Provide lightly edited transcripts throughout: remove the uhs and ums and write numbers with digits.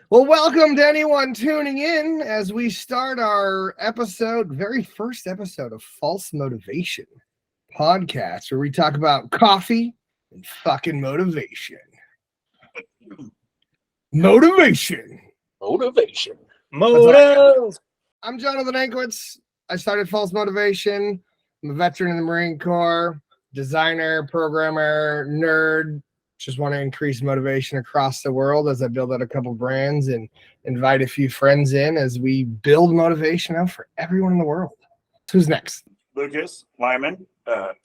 Well, welcome to anyone tuning in as we start our very first episode of False Motivation podcast, where we talk about coffee and fucking motivation. Motivation. I'm Jonathan Ankwitz. I started False Motivation. I'm a veteran in the Marine Corps, designer, programmer, nerd. Just want to increase motivation across the world as I build out a couple brands and invite a few friends in as we build motivation out for everyone in the world. Who's next? Lucas Lyman,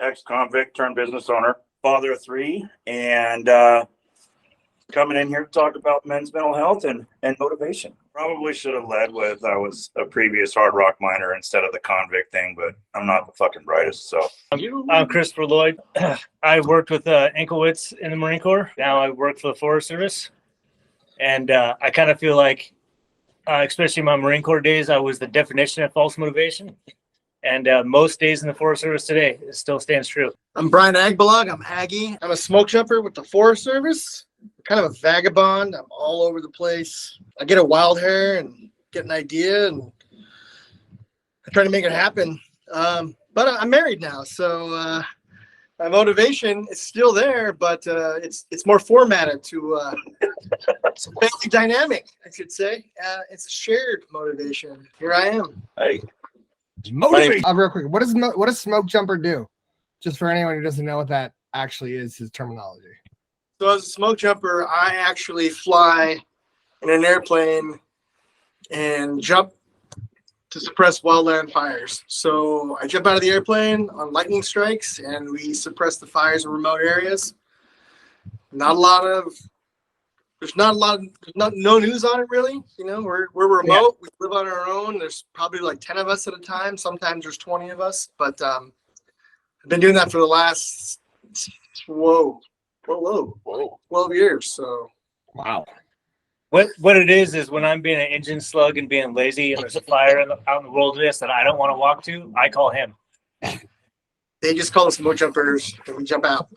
ex-convict turned business owner, father of three, and coming in here to talk about men's mental health and motivation. Probably should have led with I was a previous hard rock miner instead of the convict thing, but I'm not the fucking brightest. So I'm Christopher Lloyd. I worked with Anklewitz in the Marine Corps. Now I work for the Forest Service. And I kind of feel like, especially in my Marine Corps days, I was the definition of false motivation. And most days in the Forest Service today, it still stands true. I'm Brian Agbalog. I'm Aggie. I'm a smoke jumper with the Forest Service. Kind of a vagabond. I'm all over the place. I get a wild hair and get an idea, and I try to make it happen. But I'm married now, so my motivation is still there, but it's more formatted to it's a family dynamic, I should say. It's a shared motivation. Here I am. hey, Motivation. Real quick, what does smoke jumper do? Just for anyone who doesn't know what that actually is, his terminology. So as a smoke jumper, I actually fly in an airplane and jump to suppress wildland fires. So I jump out of the airplane on lightning strikes and we suppress the fires in remote areas. No news on it really. You know, we're remote. Yeah. We live on our own. There's probably like 10 of us at a time. Sometimes there's 20 of us, but I've been doing that for the last 12 years. So wow. What it is when I'm being an engine slug and being lazy and there's a fire out in the wilderness that I don't want to walk to, I call him. They just call us smoke jumpers and we jump out.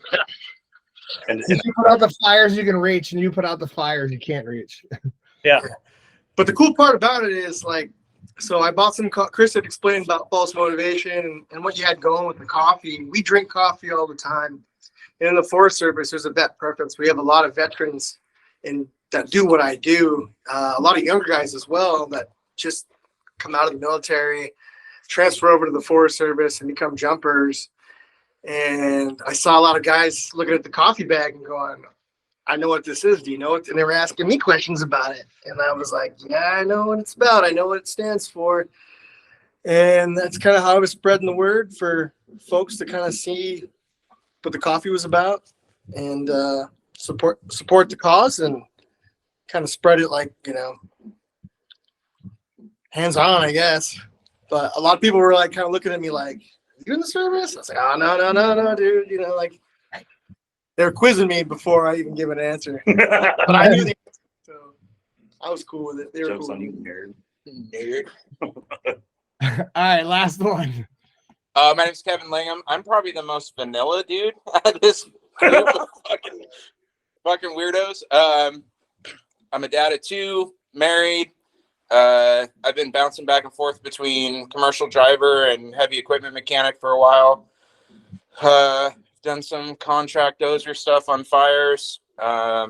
and You put out the fires you can reach, and you put out the fires you can't reach. Yeah. But the cool part about it is, like, so I bought some Chris had explained about false motivation and what you had going with the coffee. We drink coffee all the time. And in the Forest Service, there's a vet preference. We have a lot of veterans that do what I do. A lot of younger guys as well that just come out of the military, transfer over to the Forest Service and become jumpers. And I saw a lot of guys looking at the coffee bag and going, I know what this is. Do you know it? And they were asking me questions about it. And I was like, yeah, I know what it's about. I know what it stands for. And that's kind of how I was spreading the word for folks to kind of see what the coffee was about and support the cause and kind of spread it, like, you know, hands on, I guess. But a lot of people were like kind of looking at me like, you in the service? I was like, oh, no, dude. You know, like, they were quizzing me before I even give an answer. But I knew the answer, so I was cool with it. They were jokes cool. on you, nerd. All right, last one. My name's Kevin Lingham. I'm probably the most vanilla dude out of this group of fucking weirdos. I'm a dad of two, married. I've been bouncing back and forth between commercial driver and heavy equipment mechanic for a while. Done some contract dozer stuff on fires. I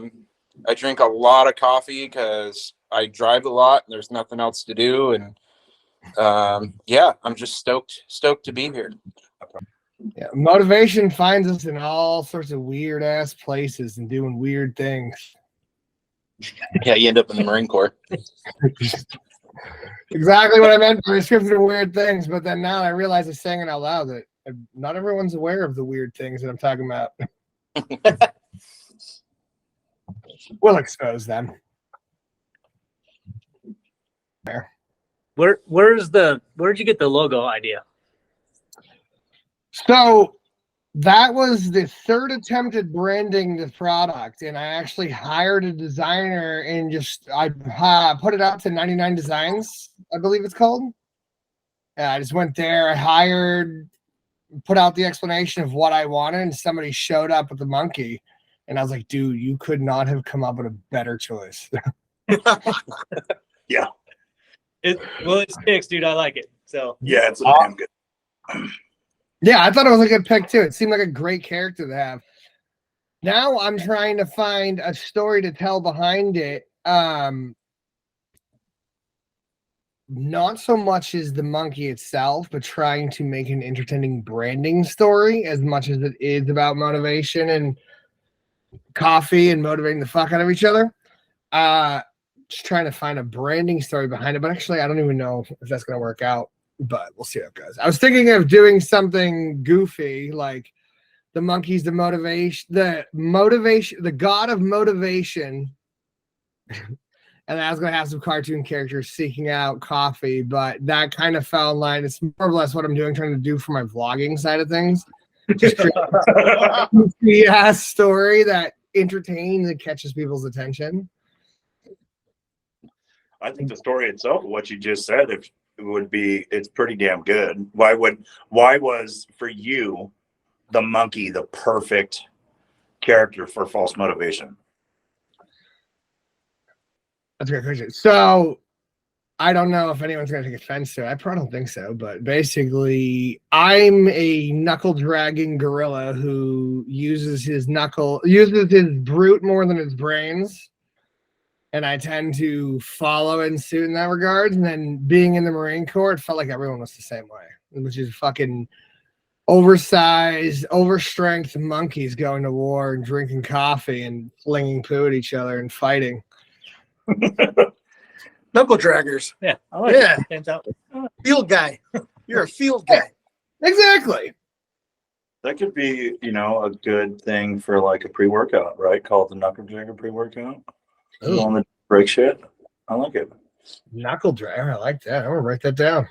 drink a lot of coffee because I drive a lot and there's nothing else to do. And yeah, I'm just stoked to be here. Yeah, motivation finds us in all sorts of weird ass places and doing weird things. Yeah, you end up in the Marine Corps. Exactly what I meant by description of weird things, but then now I realize I'm saying it out loud that not everyone's aware of the weird things that I'm talking about. We'll expose them. There. Where'd you get the logo idea? So that was the third attempt at branding the product, and I actually hired a designer and I put it out to 99 Designs, I believe it's called. Yeah, I just went there. I put out the explanation of what I wanted, and somebody showed up with the monkey, and I was like, dude, you could not have come up with a better choice. It sticks, dude. I like it. So Yeah, it's a damn good. Yeah, I thought it was a good pick too. It seemed like a great character to have. Now I'm trying to find a story to tell behind it. Not so much as the monkey itself, but trying to make an entertaining branding story as much as it is about motivation and coffee and motivating the fuck out of each other. Just trying to find a branding story behind it, but actually I don't even know if that's gonna work out, but we'll see how it goes. I was thinking of doing something goofy like the monkey's the god of motivation. And I was going to have some cartoon characters seeking out coffee, but that kind of fell in line. It's more or less what I'm trying to do for my vlogging side of things. Just a goofy story that entertains and catches people's attention. I think the story itself, what you just said, it's pretty damn good. Why was for you the monkey the perfect character for false motivation? That's a great question. So I don't know if anyone's going to take offense to it. I probably don't think so, but basically I'm a knuckle dragging gorilla who uses his brute more than his brains. And I tend to follow in suit in that regard. And then being in the Marine Corps, it felt like everyone was the same way, which is fucking oversized, overstrength monkeys going to war and drinking coffee and flinging poo at each other and fighting. Knuckle draggers. yeah, I like Yeah. it. Stands out. Field guy. You're a field guy. Exactly. That could be, a good thing for like a pre-workout, right? Called the Knuckle Dragger pre-workout. Ooh. On the break shit. I like it. Knuckle dragger. I like that. I'm going to write that down.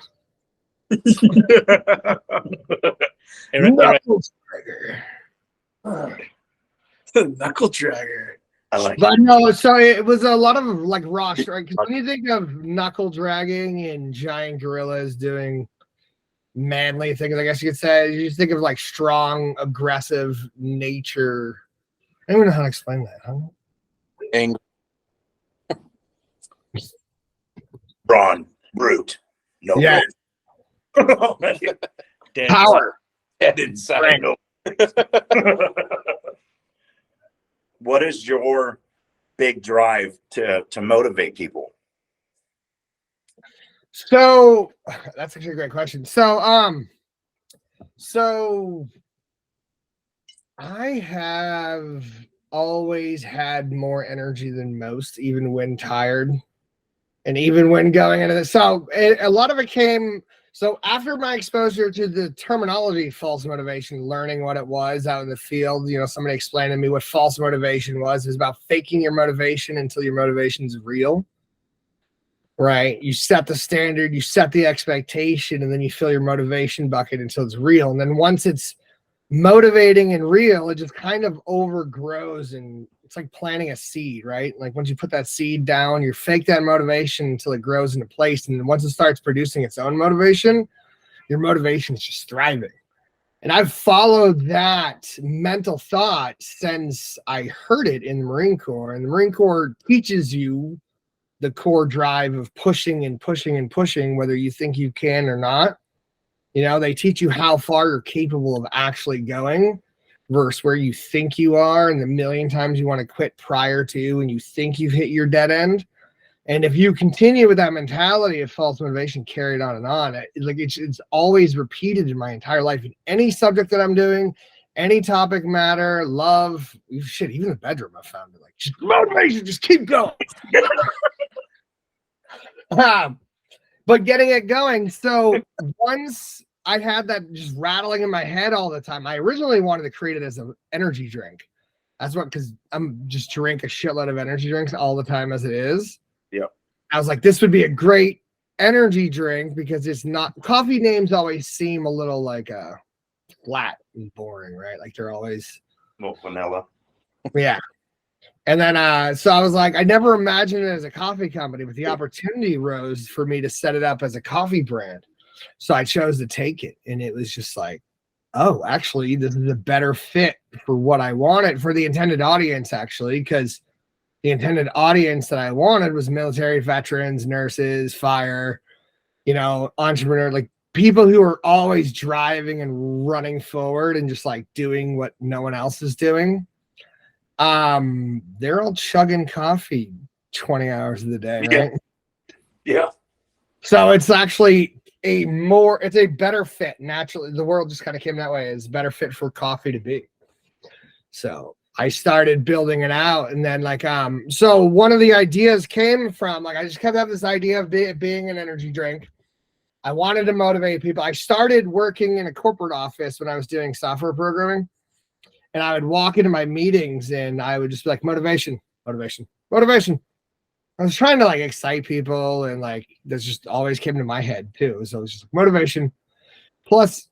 Hey, right, Knuckle dragger. Knuckle dragger. I like it. But no, so it was a lot of like raw strike. When you think of knuckle dragging and giant gorillas doing manly things, I guess you could say, you just think of like strong, aggressive nature. I don't even know how to explain that. Huh? Angry. Brawn, brute, no Yeah. Dead. Power. Head inside. What is your big drive to motivate people? So that's actually a great question. So I have always had more energy than most, even when tired and even when going into this. So a lot of it came. So after my exposure to the terminology false motivation, learning what it was out in the field, somebody explained to me what false motivation was. It was about faking your motivation until your motivation is real. Right? You set the standard, you set the expectation, and then you fill your motivation bucket until it's real. And then once it's motivating and real, it just kind of overgrows, and it's like planting a seed, right? Like once you put that seed down, you fake that motivation until it grows into place. And then once it starts producing its own motivation, your motivation is just thriving. And I've followed that mental thought since I heard it in the Marine Corps. And the Marine Corps teaches you the core drive of pushing and pushing and pushing, whether you think you can or not. They teach you how far you're capable of actually going versus where you think you are and the million times you want to quit prior to and you think you've hit your dead end. And if you continue with that mentality of false motivation carried on and on, it's always repeated in my entire life. In any subject that I'm doing, any topic matter, love, shit, even the bedroom, I found it like just motivation, just keep going. But getting it going. So once I had that just rattling in my head all the time, I originally wanted to create it as an energy drink. Because I'm just drink a shitload of energy drinks all the time as it is. Yep. I was like, this would be a great energy drink because it's not, coffee names always seem a little like flat and boring, right? Like they're always Vanilla. Yeah. And then, so I was like, I never imagined it as a coffee company, but the opportunity rose for me to set it up as a coffee brand. So I chose to take it. And it was just like, oh, actually, this is a better fit for what I wanted for the intended audience, actually, because, the intended audience that I wanted was military veterans, nurses, fire, entrepreneur, like people who are always driving and running forward and just like doing what no one else is doing. They're all chugging coffee 20 hours of the day, right? Yeah. So it's actually it's a better fit. Naturally, the world just kind of came that way. It's a better fit for coffee to be. So I started building it out, and then so one of the ideas came from I just kept having this idea of being an energy drink. I wanted to motivate people. I started working in a corporate office when I was doing software programming, and I would walk into my meetings and I would just be like, motivation, motivation, motivation. I was trying to excite people, and this just always came to my head too. So it was just motivation. Plus,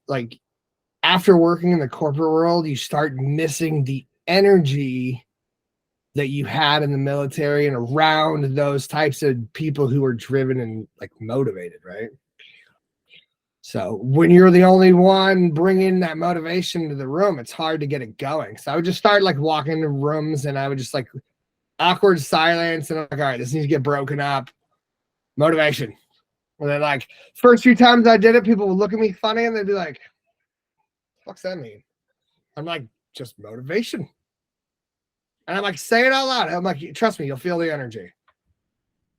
after working in the corporate world, you start missing the energy that you had in the military and around those types of people who are driven and motivated, right? So when you're the only one bringing that motivation to the room, it's hard to get it going. So I would just start walking into rooms, and I would just awkward silence, and I'm all right, this needs to get broken up. Motivation. And then first few times I did it, people would look at me funny and they'd be like, what's that mean? I'm like, just motivation. And I'm say it out loud. I'm like, trust me, you'll feel the energy.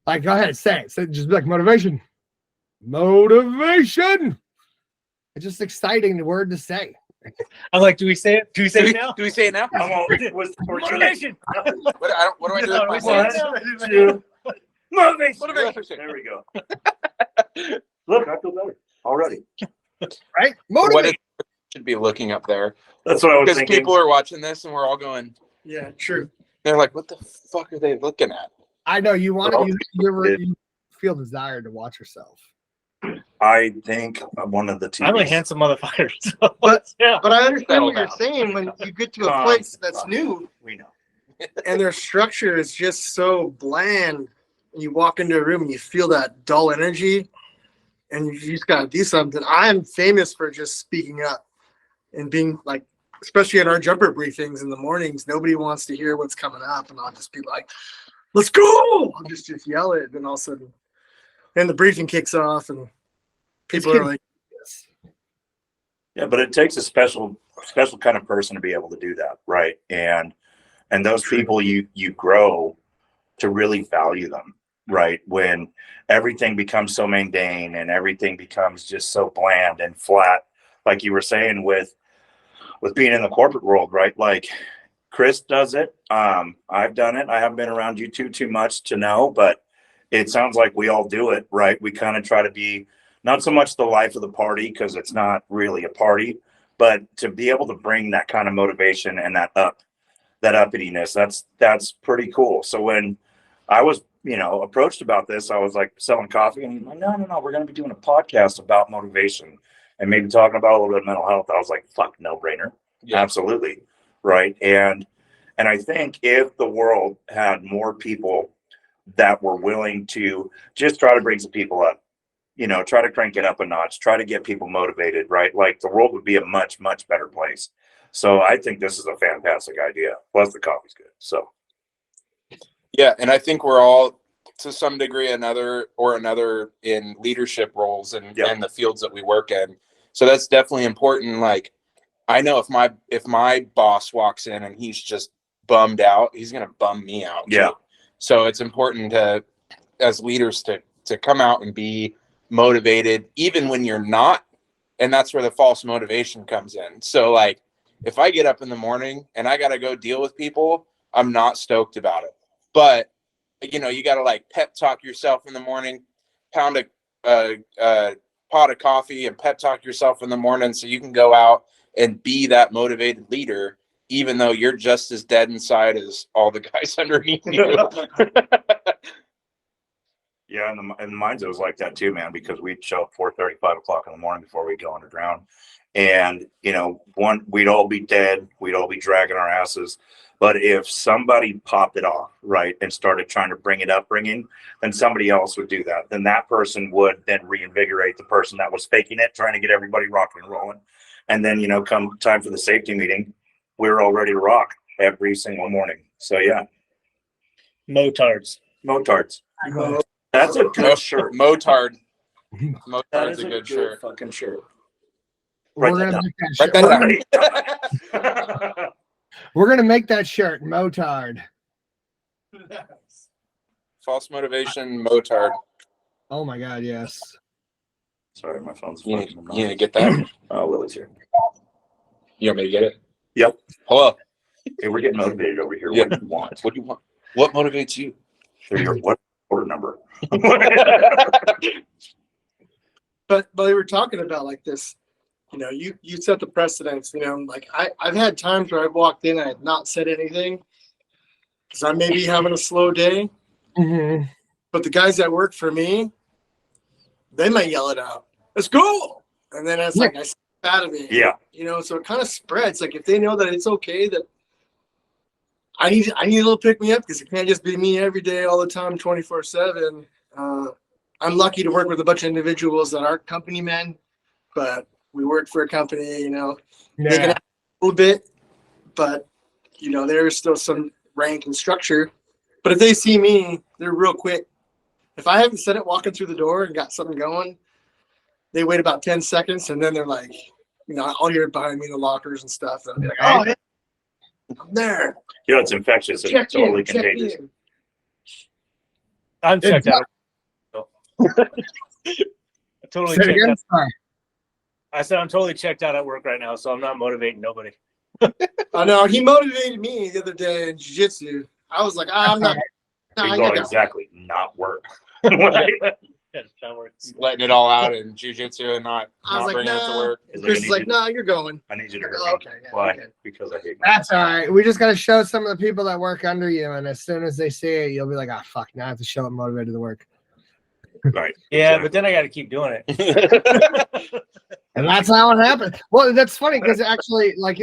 Go ahead, say it. So just be motivation. Motivation. It's just exciting word to say. I'm like, do we say it? Do we say it now? Do we say it now? Motivation. What do I do No, with we my say hands? it now. Motivation. There we go. Look, I feel better already. Right? What Motivation. it should be looking up there, That's what I was because thinking. people are watching this and we're all going. Yeah, true. They're like, what the fuck are they looking at? I know you want Well, to. You feel desire to watch yourself. I think one of the two. I'm a handsome motherfucker. So, But- yeah. But I understand Settle what you're down. saying when you get to a place that's new We know. and their structure is just so bland, and you walk into a room and you feel that dull energy, and you just gotta do something. I'm famous for just speaking up and being especially in our jumper briefings in the mornings, nobody wants to hear what's coming up, and I'll just be like, let's go. I'll just yell it, and all of a sudden, and the briefing kicks off, and people are like, Yeah, but it takes a special kind of person to be able to do that, right? And those people you grow to really value them, right? When everything becomes so mundane and everything becomes just so bland and flat, like you were saying with being in the corporate world, right? Like Chris does it. I've done it. I haven't been around you too much to know, but it sounds like we all do it, right? We kind of try to be not so much the life of the party, because it's not really a party, but to be able to bring that kind of motivation and that uppityness, that's pretty cool. So when I was, approached about this, I was selling coffee, and he's like, no, we're going to be doing a podcast about motivation and maybe talking about a little bit of mental health. I was like, fuck, no brainer. Yeah. Absolutely. Right. And I think if the world had more people that were willing to just try to bring some people up, try to crank it up a notch, try to get people motivated, right? The world would be a much, much better place. So I think this is a fantastic idea. Plus the coffee's good. So. Yeah, and I think we're all, to some degree, another in leadership roles and the fields that we work in. So that's definitely important. I know if my boss walks in and he's just bummed out, he's gonna bum me out. Yeah. Too. So it's important as leaders to come out and be motivated, even when you're not. And that's where the false motivation comes in. So if I get up in the morning and I gotta go deal with people, I'm not stoked about it. But you gotta pep talk yourself in the morning, pound a pot of coffee and pep talk yourself in the morning so you can go out and be that motivated leader, even though you're just as dead inside as all the guys underneath you. Yeah, and the mines, it was like that too, man, because we'd show up 4:30, 5 o'clock in the morning before we go underground. And, we'd all be dead. We'd all be dragging our asses. But if somebody popped it off, right, and started trying to bring in, then somebody else would do that. Then that person would then reinvigorate the person that was faking it, trying to get everybody rocking and rolling. And then, come time for the safety meeting, we were all ready to rock every single morning. So, yeah. Motards. Motards. That's a good shirt. Motard. That Motard's is a good shirt. fucking shirt. We're Write gonna that make that Write shirt. that down. We're gonna make that shirt, Motard. False motivation, motard. Oh my god, yes. Sorry, my phone's You fucking need to get that. Oh, Lily's here. You want me to get it? Yep. Hello. Hey, we're getting motivated over here. Yeah. What do you want? What do you want? What motivates you? What order number? But we were talking about like this, you know, you set the precedence, you know, like I've had times where I've walked in and I've not said anything because I may be having a slow day, Mhm. but the guys that work for me, they might yell it out. Let's go. And then it's like, I snap out of it. Yeah. You know, so it kind of spreads. Like if they know that it's okay that I need a little pick me up because it can't just be me every day, all the time, 24/7. I'm lucky to work with a bunch of individuals that aren't company men, but we work for a company, you know, they can Yeah. have a little bit, but you know, there's still some rank and structure. But if they see me, they're real quick. If I haven't said it walking through the door and got something going, they wait about 10 seconds and then they're like, you know, I'll hear it behind me in the lockers and stuff. They'll be like, oh, yeah, I'm there. You know, it's infectious. It's Check totally in, check contagious. in. I'm checked out. Totally Say it checked again? out. Sorry. I said I'm totally checked out at work right now, so I'm not motivating nobody. I know he motivated me the other day in jiu-jitsu. I was like, I'm not. Nah, You I go got exactly not work. Yeah, that works. Letting it all out in jujitsu and not I was like, bringing it to nah. work. Chris is like, nah, you're going. I need you to hurt Oh, me. okay, yeah, Why? okay. Because I hate That's all right. We just gotta show some of the people that work under you, and as soon as they see it, you'll be like, "Ah, fuck! Now I have to show them motivated to work." Right. Yeah, but then I got to keep doing it. And that's how it happened. Well, that's funny because actually, like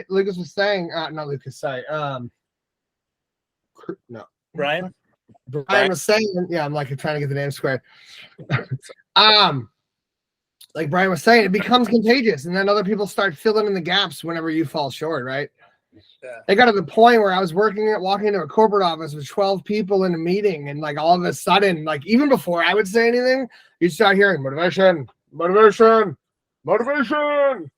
Lucas was saying, not Lucas, sorry. No, Brian? Brian was saying, yeah, I'm like trying to get the name square. Like Brian was saying, it becomes contagious, and then other people start filling in the gaps whenever you fall short, right? Yeah. It got to the point where I was walking into a corporate office with 12 people in a meeting, and like all of a sudden, like even before I would say anything, you start hearing motivation, motivation, motivation. And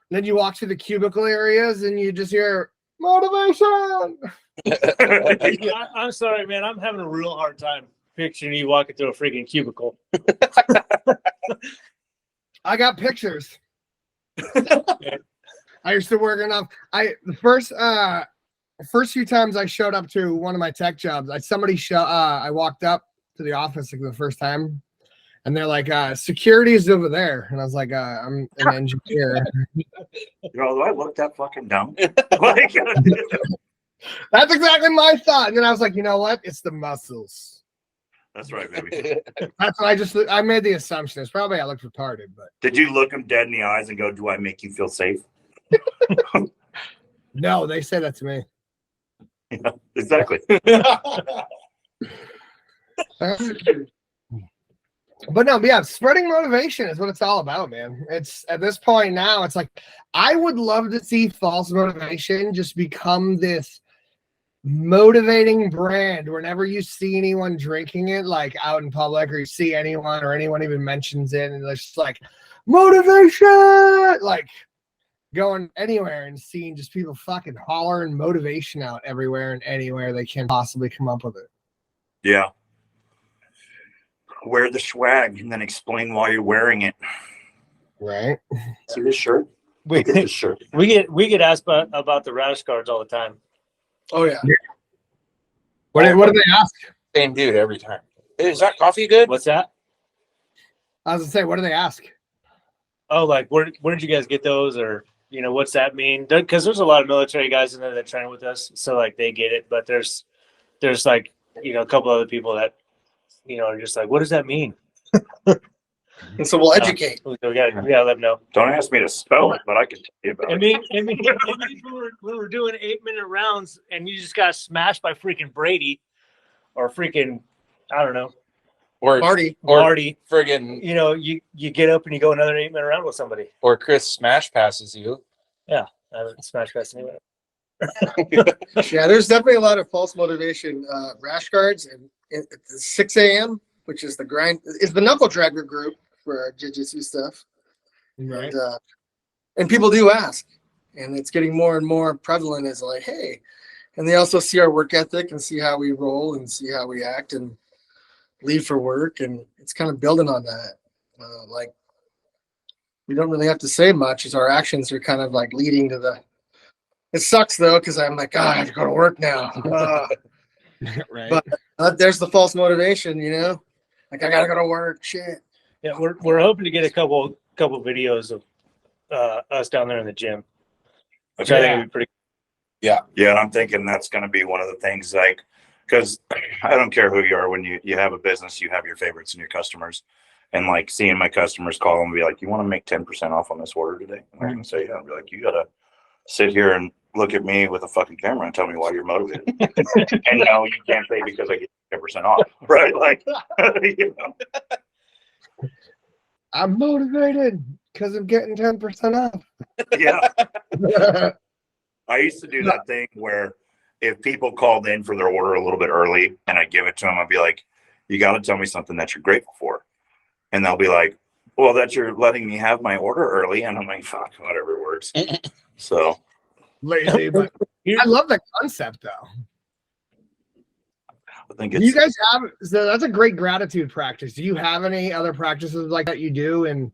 then you walk through the cubicle areas and you just hear motivation. I'm sorry, man. I'm having a real hard time picturing you walking through a freaking cubicle. I got pictures. I used to work enough. The first few times I showed up to one of my tech jobs, I walked up to the office like the first time, and they're like, security is over there. And I was like, I'm an engineer. You know, do I look that fucking dumb? Like, That's exactly my thought. And then I was like, you know what? It's the muscles. that's right, baby. That's what I made the assumption. It's probably I looked retarded, but Did you look him dead in the eyes and go, "Do I make you feel safe?" no, they say that to me. Yeah, exactly. But no, yeah, spreading motivation is what it's all about, man. It's at this point now, it's like I would love to see false motivation just become this motivating brand whenever you see anyone drinking it, like out in public, or you see anyone or anyone even mentions it, and it's just like motivation, like going anywhere and seeing just people fucking hollering motivation out everywhere and anywhere they can possibly come up with it. Yeah. Wear the swag and then explain why you're wearing it. Right? See this shirt? Look at this shirt. We get asked about the rash guards all the time. Oh yeah. What do they ask? Same dude every time. Hey, is that coffee good? What's that? I was gonna say, what do they ask? Oh, like where did you guys get those, or what's that mean? Because there's a lot of military guys in there that train with us, so like they get it. But there's like a couple other people that are just like, what does that mean? And so we'll educate. We gotta let them know. Don't ask me to spell it, but I can tell you about I it. mean, we were doing 8-minute rounds, and you just got smashed by freaking Brady, or freaking, I don't know, Or Marty. Marty. friggin' You get up and you go another 8-minute round with somebody. or Chris smash passes you. I haven't smashed past anybody. Yeah, there's definitely a lot of false motivation rash guards, and at 6 a.m., which is the knuckle dragger group for jiu-jitsu stuff. Right. And people do ask, and it's getting more and more prevalent as like, hey, and they also see our work ethic and see how we roll and see how we act and leave for work, and it's kind of building on that. Like, we don't really have to say much, as our actions are kind of like leading to the. It sucks though, because I'm like, God, I have to go to work now. Right. But there's the false motivation, you know, like I gotta go to work. Shit. Yeah, we're hoping to get a couple videos of us down there in the gym, which I think would be pretty. Yeah, and I'm thinking that's going to be one of the things, like, because I don't care who you are, when you have a business, you have your favorites and your customers, and like seeing my customers call and be like, you want to make 10% off on this order today? And they're going to say, yeah. I'll be like, you got to sit here and look at me with a fucking camera and tell me why you're motivated. And no, you can't say because I get 10% off, right? Like, you know. I'm motivated because I'm getting 10% off. Yeah. I used to do that thing where if people called in for their order a little bit early and I give it to them, I'd be like, you got to tell me something that you're grateful for. And they'll be like, well, that you're letting me have my order early. And I'm like, fuck, whatever works. So Lazy, but I love the concept though. I think Do it's, you guys have, so that's a great gratitude practice. Do you have any other practices like that you do and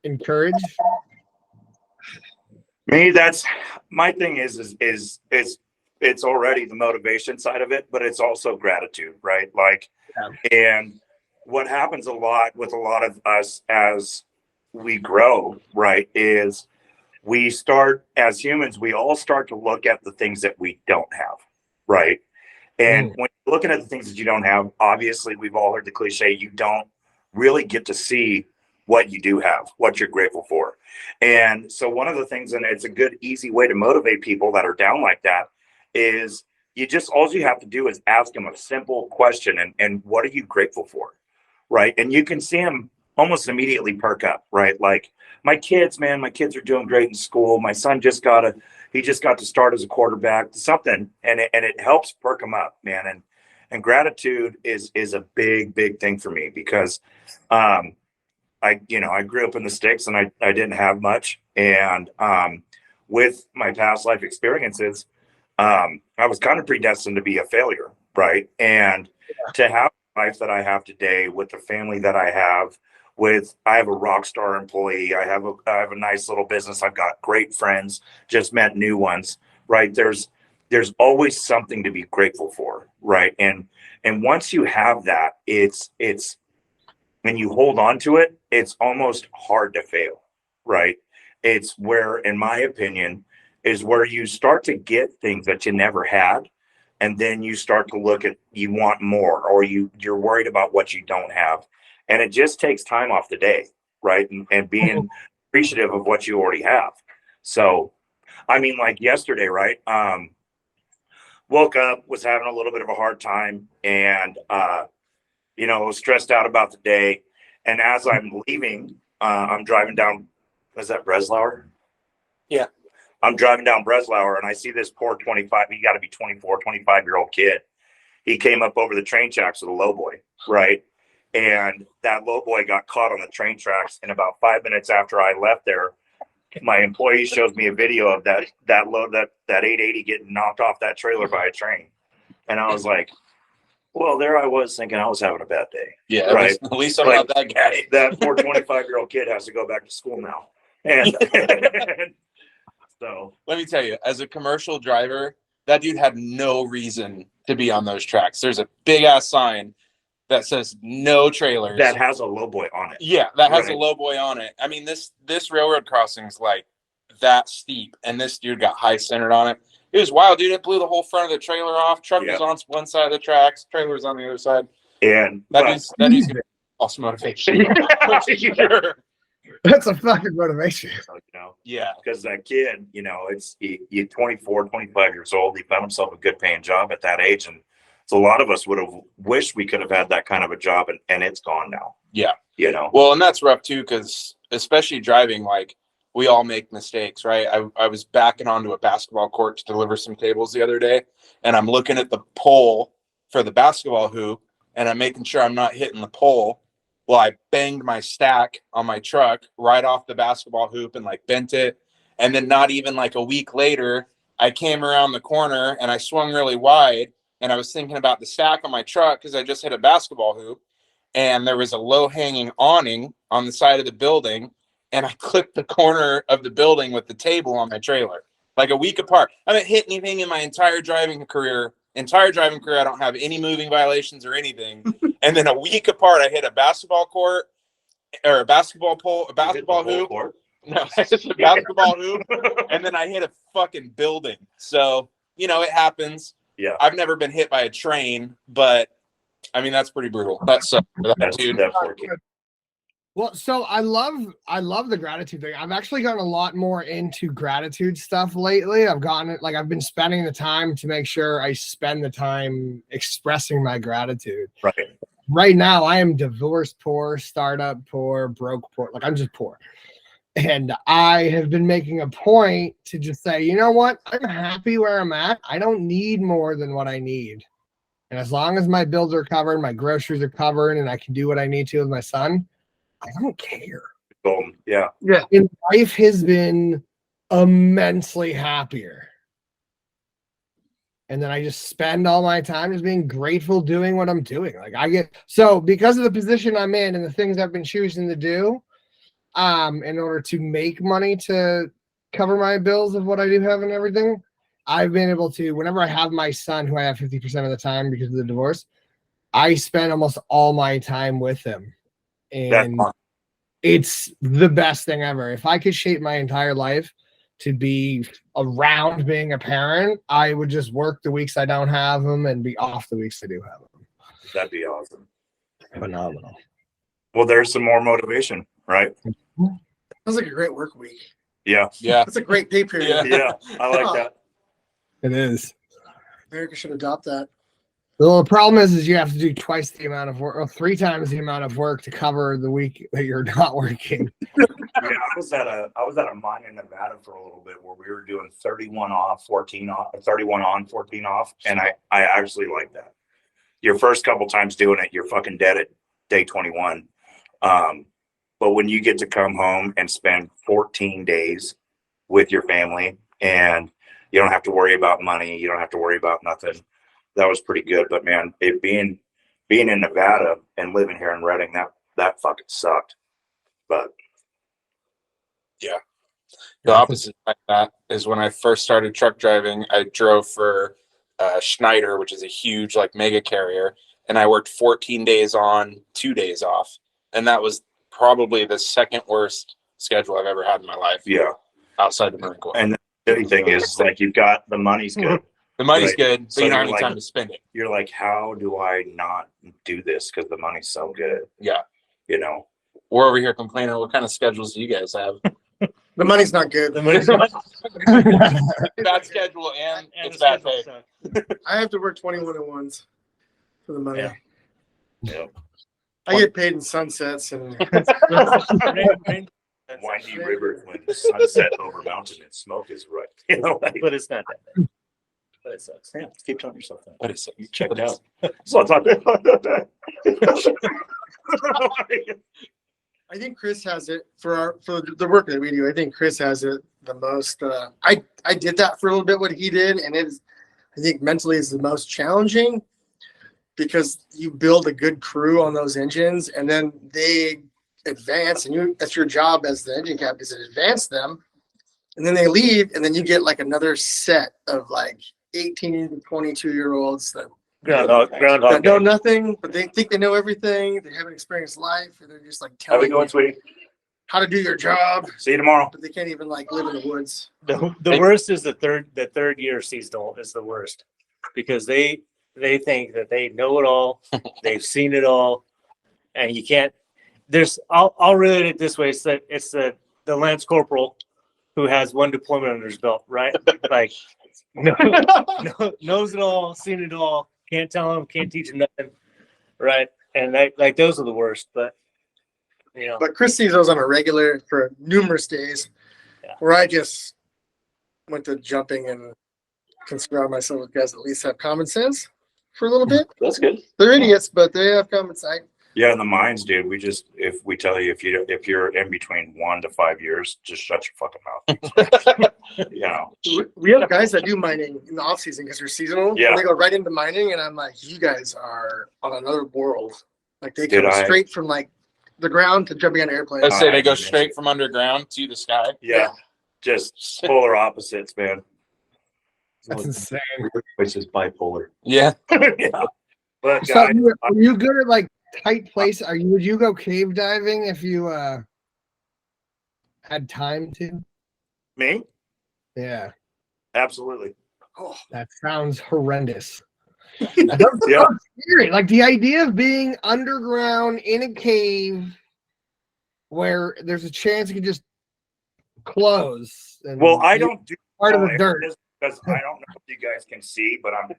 encourage? me, that's my thing is it's already the motivation side of it, but it's also gratitude, right? Like, and what happens a lot with a lot of us as we grow, right, is we start, as humans, we all start to look at the things that we don't have, right? And when you're looking at the things that you don't have, obviously we've all heard the cliche, you don't really get to see what you do have, what you're grateful for. And so one of the things, and it's a good, easy way to motivate people that are down like that, is all you have to do is ask them a simple question, and what are you grateful for? Right. And you can see them almost immediately perk up, right? Like, my kids are doing great in school. My son just got to start as a quarterback, something, and it helps perk them up, man. And gratitude is a big thing for me, because I grew up in the sticks and I didn't have much. And with my past life experiences, I was kind of predestined to be a failure, right? And to have the life that I have today, with the family that I have, I have a rock star employee, I have a nice little business, I've got great friends, just met new ones, right? There's always something to be grateful for, right? And once you have that, it's when you hold on to it, it's almost hard to fail, right? It's where, in my opinion, is where you start to get things that you never had. And then you start to look at, you want more, or you're worried about what you don't have. And it just takes time off the day, right? And being appreciative of what you already have. So, I mean, like yesterday, right? Woke up, was having a little bit of a hard time, and, was stressed out about the day. And as I'm leaving, I'm driving down, was that Breslauer? Yeah. I'm driving down Breslauer, and I see this poor 25, he got to be 24, 25-year-old kid. He came up over the train tracks with a lowboy, right? And that lowboy got caught on the train tracks. And about 5 minutes after I left there, my employee shows me a video of that 880 getting knocked off that trailer by a train. And I was like, well, there I was thinking I was having a bad day. Yeah, right. At least I'm not that guy. That poor 25-year-old kid has to go back to school now. And so let me tell you, as a commercial driver, that dude had no reason to be on those tracks. There's a big ass sign that says no trailers. That has a lowboy on it. Yeah, that has Right. a lowboy on it. I mean, this railroad crossing is like that steep, and this dude got high centered on it. It was wild, dude. It blew the whole front of the trailer off. Truck was on one side of the tracks, trailer was on the other side. And that dude's gonna false motivation. Sure. That's a fucking motivation. Yeah. Because that kid, he's 24, 25 years old. He found himself a good paying job at that age. And so a lot of us would have wished we could have had that kind of a job, and it's gone now. Yeah. You know? Well, and that's rough too, because especially driving, like, we all make mistakes, right? I was backing onto a basketball court to deliver some tables the other day, and I'm looking at the pole for the basketball hoop, and I'm making sure I'm not hitting the pole. Well, I banged my stack on my truck right off the basketball hoop and like bent it. And then not even like a week later, I came around the corner and I swung really wide, and I was thinking about the stack on my truck because I just hit a basketball hoop, and there was a low-hanging awning on the side of the building, and I clipped the corner of the building with the table on my trailer, like a week apart. I haven't hit anything in my entire driving career. I don't have any moving violations or anything. And then a week apart, I hit a basketball court or a basketball pole, a basketball hoop. No, I hit a basketball hoop, and then I hit a fucking building. So, you know, it happens. Yeah. I've never been hit by a train, but I mean, that's pretty brutal. That's dude. Well, so I love the gratitude thing. I've actually gotten a lot more into gratitude stuff lately. I've been spending the time to make sure I spend the time expressing my gratitude. Right. Right now, I am divorced poor, startup poor, broke poor. Like, I'm just poor. And I have been making a point to just say, you know what? I'm happy where I'm at. I don't need more than what I need. And as long as my bills are covered, my groceries are covered, and I can do what I need to with my son, I don't care. Yeah. And life has been immensely happier. And then I just spend all my time just being grateful doing what I'm doing. Like because of the position I'm in and the things I've been choosing to do, in order to make money to cover my bills of what I do have and everything, I've been able to, whenever I have my son, who I have 50% of the time because of the divorce, I spend almost all my time with him. And it's the best thing ever. If I could shape my entire life to be around being a parent, I would just work the weeks I don't have them and be off the weeks I do have them. That'd be awesome. Phenomenal. Well, there's some more motivation, right? Sounds like a great work week. Yeah. That's a great pay period. Yeah. I like that. It is. America should adopt that. Well, the problem is you have to do twice the amount of work, or 3 times the amount of work to cover the week that you're not working. Yeah, I was at a mine in Nevada for a little bit where we were doing 31 off, 14 off, 31 on, 14 off, and I actually like that. Your first couple times doing it, you're fucking dead at day 21. But when you get to come home and spend 14 days with your family, and you don't have to worry about money, you don't have to worry about nothing. That was pretty good. But man, it being in Nevada and living here in Redding, that fucking sucked. But yeah, the opposite of that is when I first started truck driving, I drove for Schneider, which is a huge like mega carrier, and I worked 14 days on, 2 days off, and that was probably the second worst schedule I've ever had in my life. Yeah, outside the Marine Corps. And the shitty thing is, like, you've got the money's good. The money's Right. good, but So you don't you're have any like- time to spend it. You're like, how do I not do this? Because the money's so good. Yeah. You know. We're over here complaining. What kind of schedules do you guys have? The money's not good. The money's not- Bad schedule and and it's the bad schedule pay. sucks. I have to work 21 at once for the money. Yeah. Yeah. I get paid in sunsets and Windy river when the sunset over mountain and smoke is right. You know, like, But it's not that bad. But it sucks. yeah, keep telling yourself that. But it's Check it out. So it's not I think Chris has it for the work that we do. I think Chris has it the most. I did that for a little bit, what he did, and it is, I think mentally is the most challenging because you build a good crew on those engines, and then they advance, and that's your job as the engine captain is to advance them, and then they leave, and then you get like another set of like 18 to 22-year-olds that Groundhog know Day. nothing, but they think they know everything. They haven't experienced life, and they're just like Have telling a good one, you sweetie. how to do your job, See you tomorrow. but they can't even like live in the woods. The worst is the third year seasonal is the worst because they think that they know it all, they've seen it all, and you can't. I'll relate it this way: it's the Lance Corporal who has one deployment under his belt, right? Like knows it all, seen it all, can't tell him, can't teach him nothing, right? And like those are the worst, but you know. But Chris sees those on a regular for numerous days. where I just went to jumping and consider myself with guys that at least have common sense for a little bit. That's good. They're idiots, but they have common sense. Yeah, in the mines, dude. If we tell you if you're in between 1 to 5 years, just shut your fucking mouth. You know. We have guys that do mining in the off season because they're seasonal. Yeah. And they go right into mining, and I'm like, you guys are on another world. Like they Did come I- straight from like the ground to jumping on an airplane. Let's say they go straight from underground to the sky. Yeah. Just polar opposites, man. That's insane. Which is bipolar. Yeah. Yeah. But So guys, are you good at like tight place? Would you go cave diving if you had time to? me? Yeah, Absolutely. Oh, that sounds horrendous. Yeah. Scary. Like the idea of being underground in a cave where there's a chance it could just close. And Well, I you're don't do part of the all dirt. this because I don't know if you guys can see, but I'm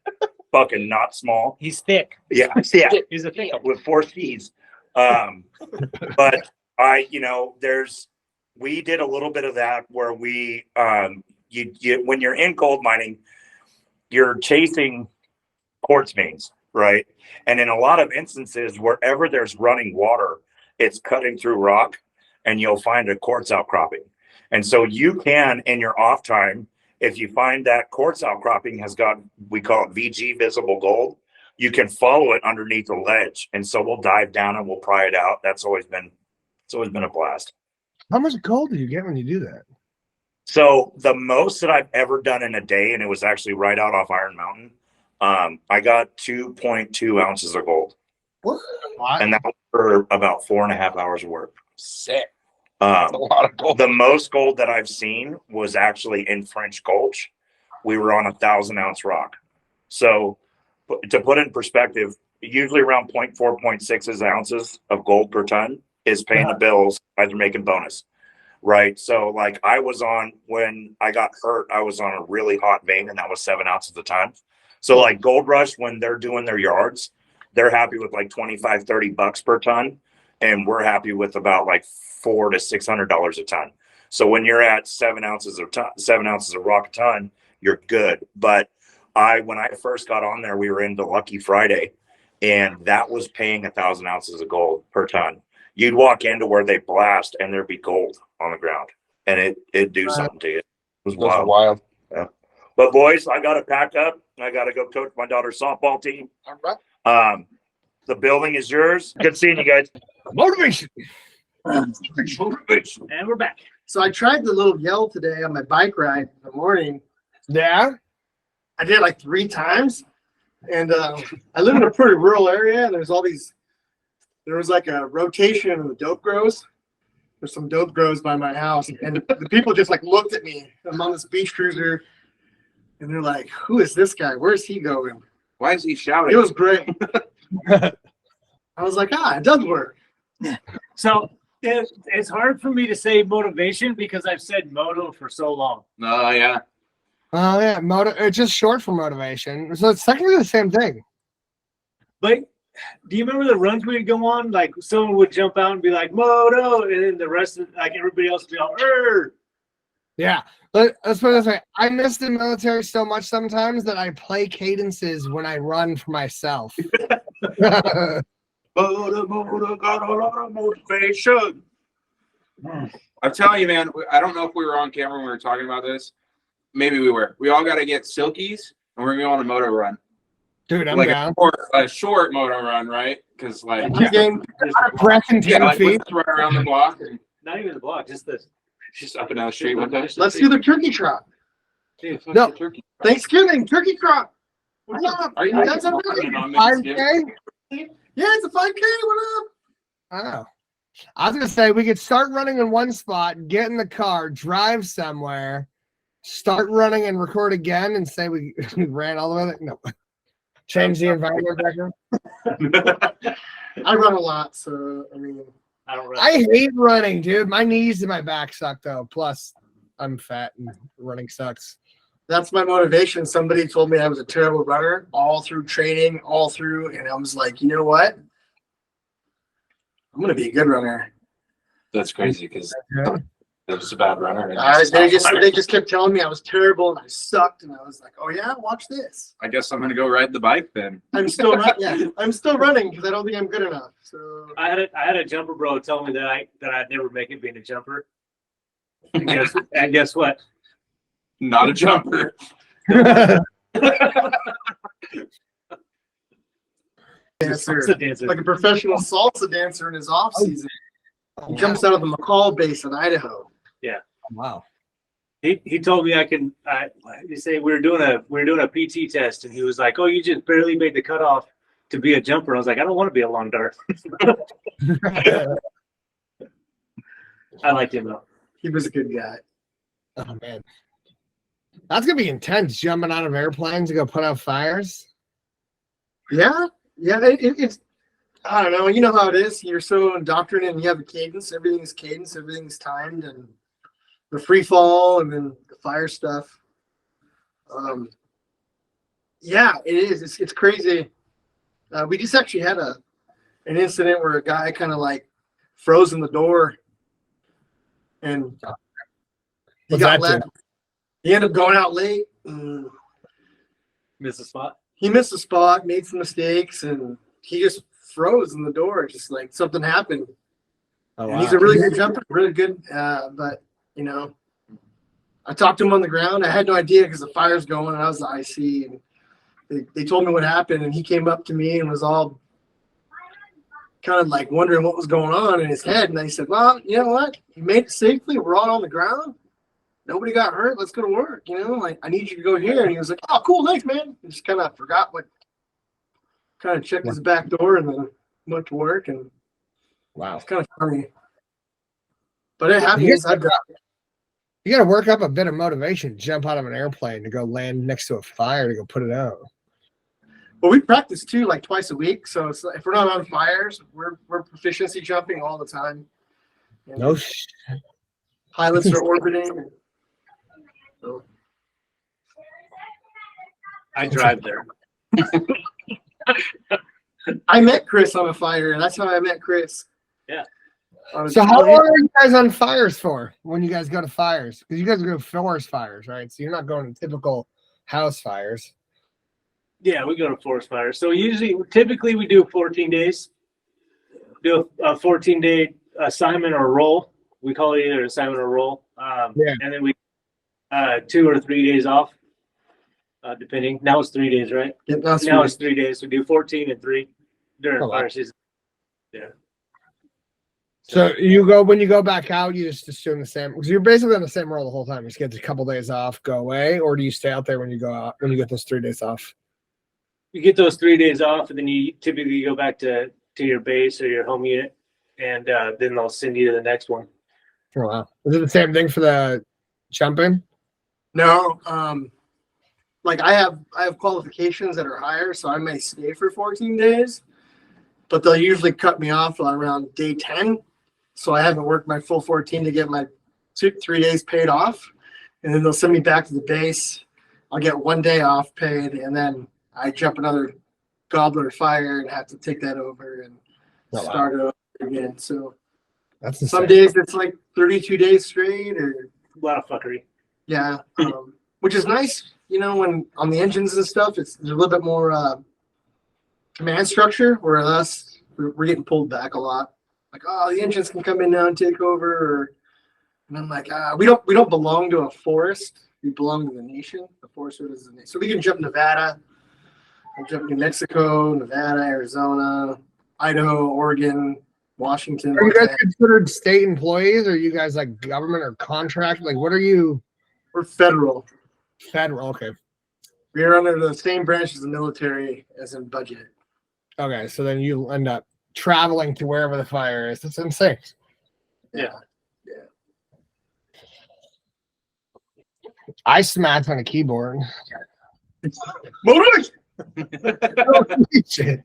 fucking not small. He's thick. Yeah. Yeah. He's a thick. With 4 C's. But we did a little bit of that where we you when you're in gold mining, you're chasing quartz veins, right? And in a lot of instances, wherever there's running water, it's cutting through rock and you'll find a quartz outcropping. And so you can, in your off time, if you find that quartz outcropping has got, we call it VG, visible gold, you can follow it underneath the ledge. And so we'll dive down and we'll pry it out. It's always been a blast. How much gold do you get when you do that? So the most that I've ever done in a day, and it was actually right out off Iron Mountain, I got 2.2 ounces of gold. what? And that was for about 4.5 hours of work. Sick. That's a lot of gold. The most gold that I've seen was actually in French Gulch. We were on 1,000-ounce rock. So to put it in perspective, usually around 0.4, 0.6 ounces of gold per ton is paying the bills as you're making bonus. Right. So like when I got hurt, I was on a really hot vein and that was 7 ounces a ton. So like Gold Rush, when they're doing their yards, they're happy with like $25-$30 per ton. And we're happy with about like $400 to $600 a ton. So when you're at 7 ounces of rock a ton, you're good. But when I first got on there, we were into Lucky Friday and that was paying 1,000 ounces of gold per ton. You'd walk into where they blast and there'd be gold on the ground and it'd do something to you. It was That's wild. wild. Yeah. But boys, I got to pack up. I got to go coach my daughter's softball team. All right. The building is yours. Good seeing you guys. Motivation. And we're back. So I tried the little yell today on my bike ride in the morning. Yeah. I did it like 3 times. And I live in a pretty rural area and there was like a rotation of the dope grows. There's some dope grows by my house. And the people just like looked at me. I'm on this beach cruiser. And they're like, who is this guy? Where's he going? Why is he shouting? It was great. I was like, it does work. So it's hard for me to say motivation because I've said moto for so long. Oh, yeah. Oh yeah. It's just short for motivation. So it's technically the same thing. But do you remember the runs we'd go on? Like someone would jump out and be like, moto, and then the rest of like everybody else would be all, Yeah. Let's put it this way. I miss the military so much sometimes that I play cadences when I run for myself. Motivation. I'm telling you, man, I don't know if we were on camera when we were talking about this. Maybe we were. We all got to get silkies and we're going to go on a moto run. Dude, I'm like down. a short moto run, right? Because like I'm game. Breath and 10 like feet. let's run around the block and not even the block, just this. just up and down the street with us. Let's do the turkey trot. Dude, fuck No. the turkey. Thanksgiving, turkey trot. What's up? Are you That's a running on Thanksgiving? 5K? Yeah, it's a 5K. What up? Oh. I was gonna say we could start running in one spot, get in the car, drive somewhere, start running and record again, and say we ran all the way there. No, change the environment back there. I run a lot, so I mean, I don't really. I hate running, dude. My knees and my back suck though. Plus, I'm fat and running sucks. that's my motivation. Somebody told me I was a terrible runner all through training, and I was like, you know what? I'm gonna be a good runner. That's crazy because Yeah. Just a bad runner. They just kept telling me I was terrible and I sucked, and I was like, oh yeah, watch this. I guess I'm gonna go ride the bike then. I'm still running. Yeah, I'm still running because I don't think I'm good enough. So I had a jumper bro tell me that I'd never make it being a jumper. And guess what? Not a jumper. dancer, It's a dancer. like a professional salsa dancer in his off season. He jumps out of the McCall base in Idaho. Wow. He told me you say we were doing a PT test, and he was like, "Oh, you just barely made the cutoff to be a jumper." I was like, "I don't want to be a long dart." I liked him though. He was a good guy. Oh man, that's gonna be intense. Jumping out of airplanes to go put out fires. Yeah. It's I don't know. You know how it is. You're so indoctrinated, and you have a cadence. Everything's cadence. Everything's timed, and the free fall, and then the fire stuff. Yeah, it is. It's crazy. We just actually had an incident where a guy kind of like froze in the door, and he What's got that left. He ended up going out late. Miss a spot. He missed a spot, made some mistakes, and he just froze in the door. Just like something happened. Oh, And he's a really good jumper, really good. But you know, I talked to him on the ground. I had no idea because the fire's going, and I was the IC. And they told me what happened, and he came up to me and was all kind of like wondering what was going on in his head. And I said, "Well, you know what? You made it safely. We're all on the ground. Nobody got hurt. Let's go to work. You know, like I need you to go here." And he was like, "Oh, cool, thanks, man." He just kind of forgot what. Kind of checked his back door and then went to work, and wow. it's kind of funny. But it happens. You got to work up a bit of motivation. Jump out of an airplane to go land next to a fire to go put it out. Well, we practice too, like twice a week. So it's if we're not on fires, we're proficiency jumping all the time. And No shit. pilots are orbiting. So I drive there. I met Chris on a fire, and that's how I met Chris. Yeah. So how long are you guys on fires for when you guys go to fires? Because you guys go to forest fires, right? So you're not going to typical house fires. Yeah, we go to forest fires. So typically we do 14 days. Do a 14-day assignment or roll. We call it either assignment or roll. Yeah. And then we 2 or 3 days off, depending. Now it's 3 days, right? Yep, that's Now right. it's 3 days. We do 14 and 3 during Oh, wow. fire season. Yeah. So when you go back out, you just assume the same because you're basically on the same role the whole time. You just get a couple days off, go away, or do you stay out there when you go out when you get those 3 days off? You get those 3 days off, and then you typically go back to your base or your home unit, and then they'll send you to the next one. Oh wow. Is it the same thing for the jumping? No, like I have qualifications that are higher, so I may stay for 14 days, but they'll usually cut me off around day 10. So I haven't worked my full 14 to get my 3 days paid off, and then they'll send me back to the base. I'll get 1 day off paid, and then I jump another gobbler fire and have to take that over and Oh, wow. start it over again. So That's some insane. days it's like 32 days straight, or A lot of fuckery. yeah, which is nice. You know, when on the engines and stuff, there's a little bit more command structure, whereas we're getting pulled back a lot. Like, oh, the engines can come in now and take over, and I'm like, we don't belong to a forest. We belong to the nation. The Forest Service is the nation. So we can jump Nevada, we'll jump New Mexico, Nevada, Arizona, Idaho, Oregon, Washington. Are you guys considered state employees? Or are you guys like government or contract? Like, what are you? We're federal. Federal. Okay. We are under the same branch as the military as in budget. Okay. So then you end up traveling to wherever the fire is. That's insane. Yeah. I smacked on a keyboard. Motivation. Shit.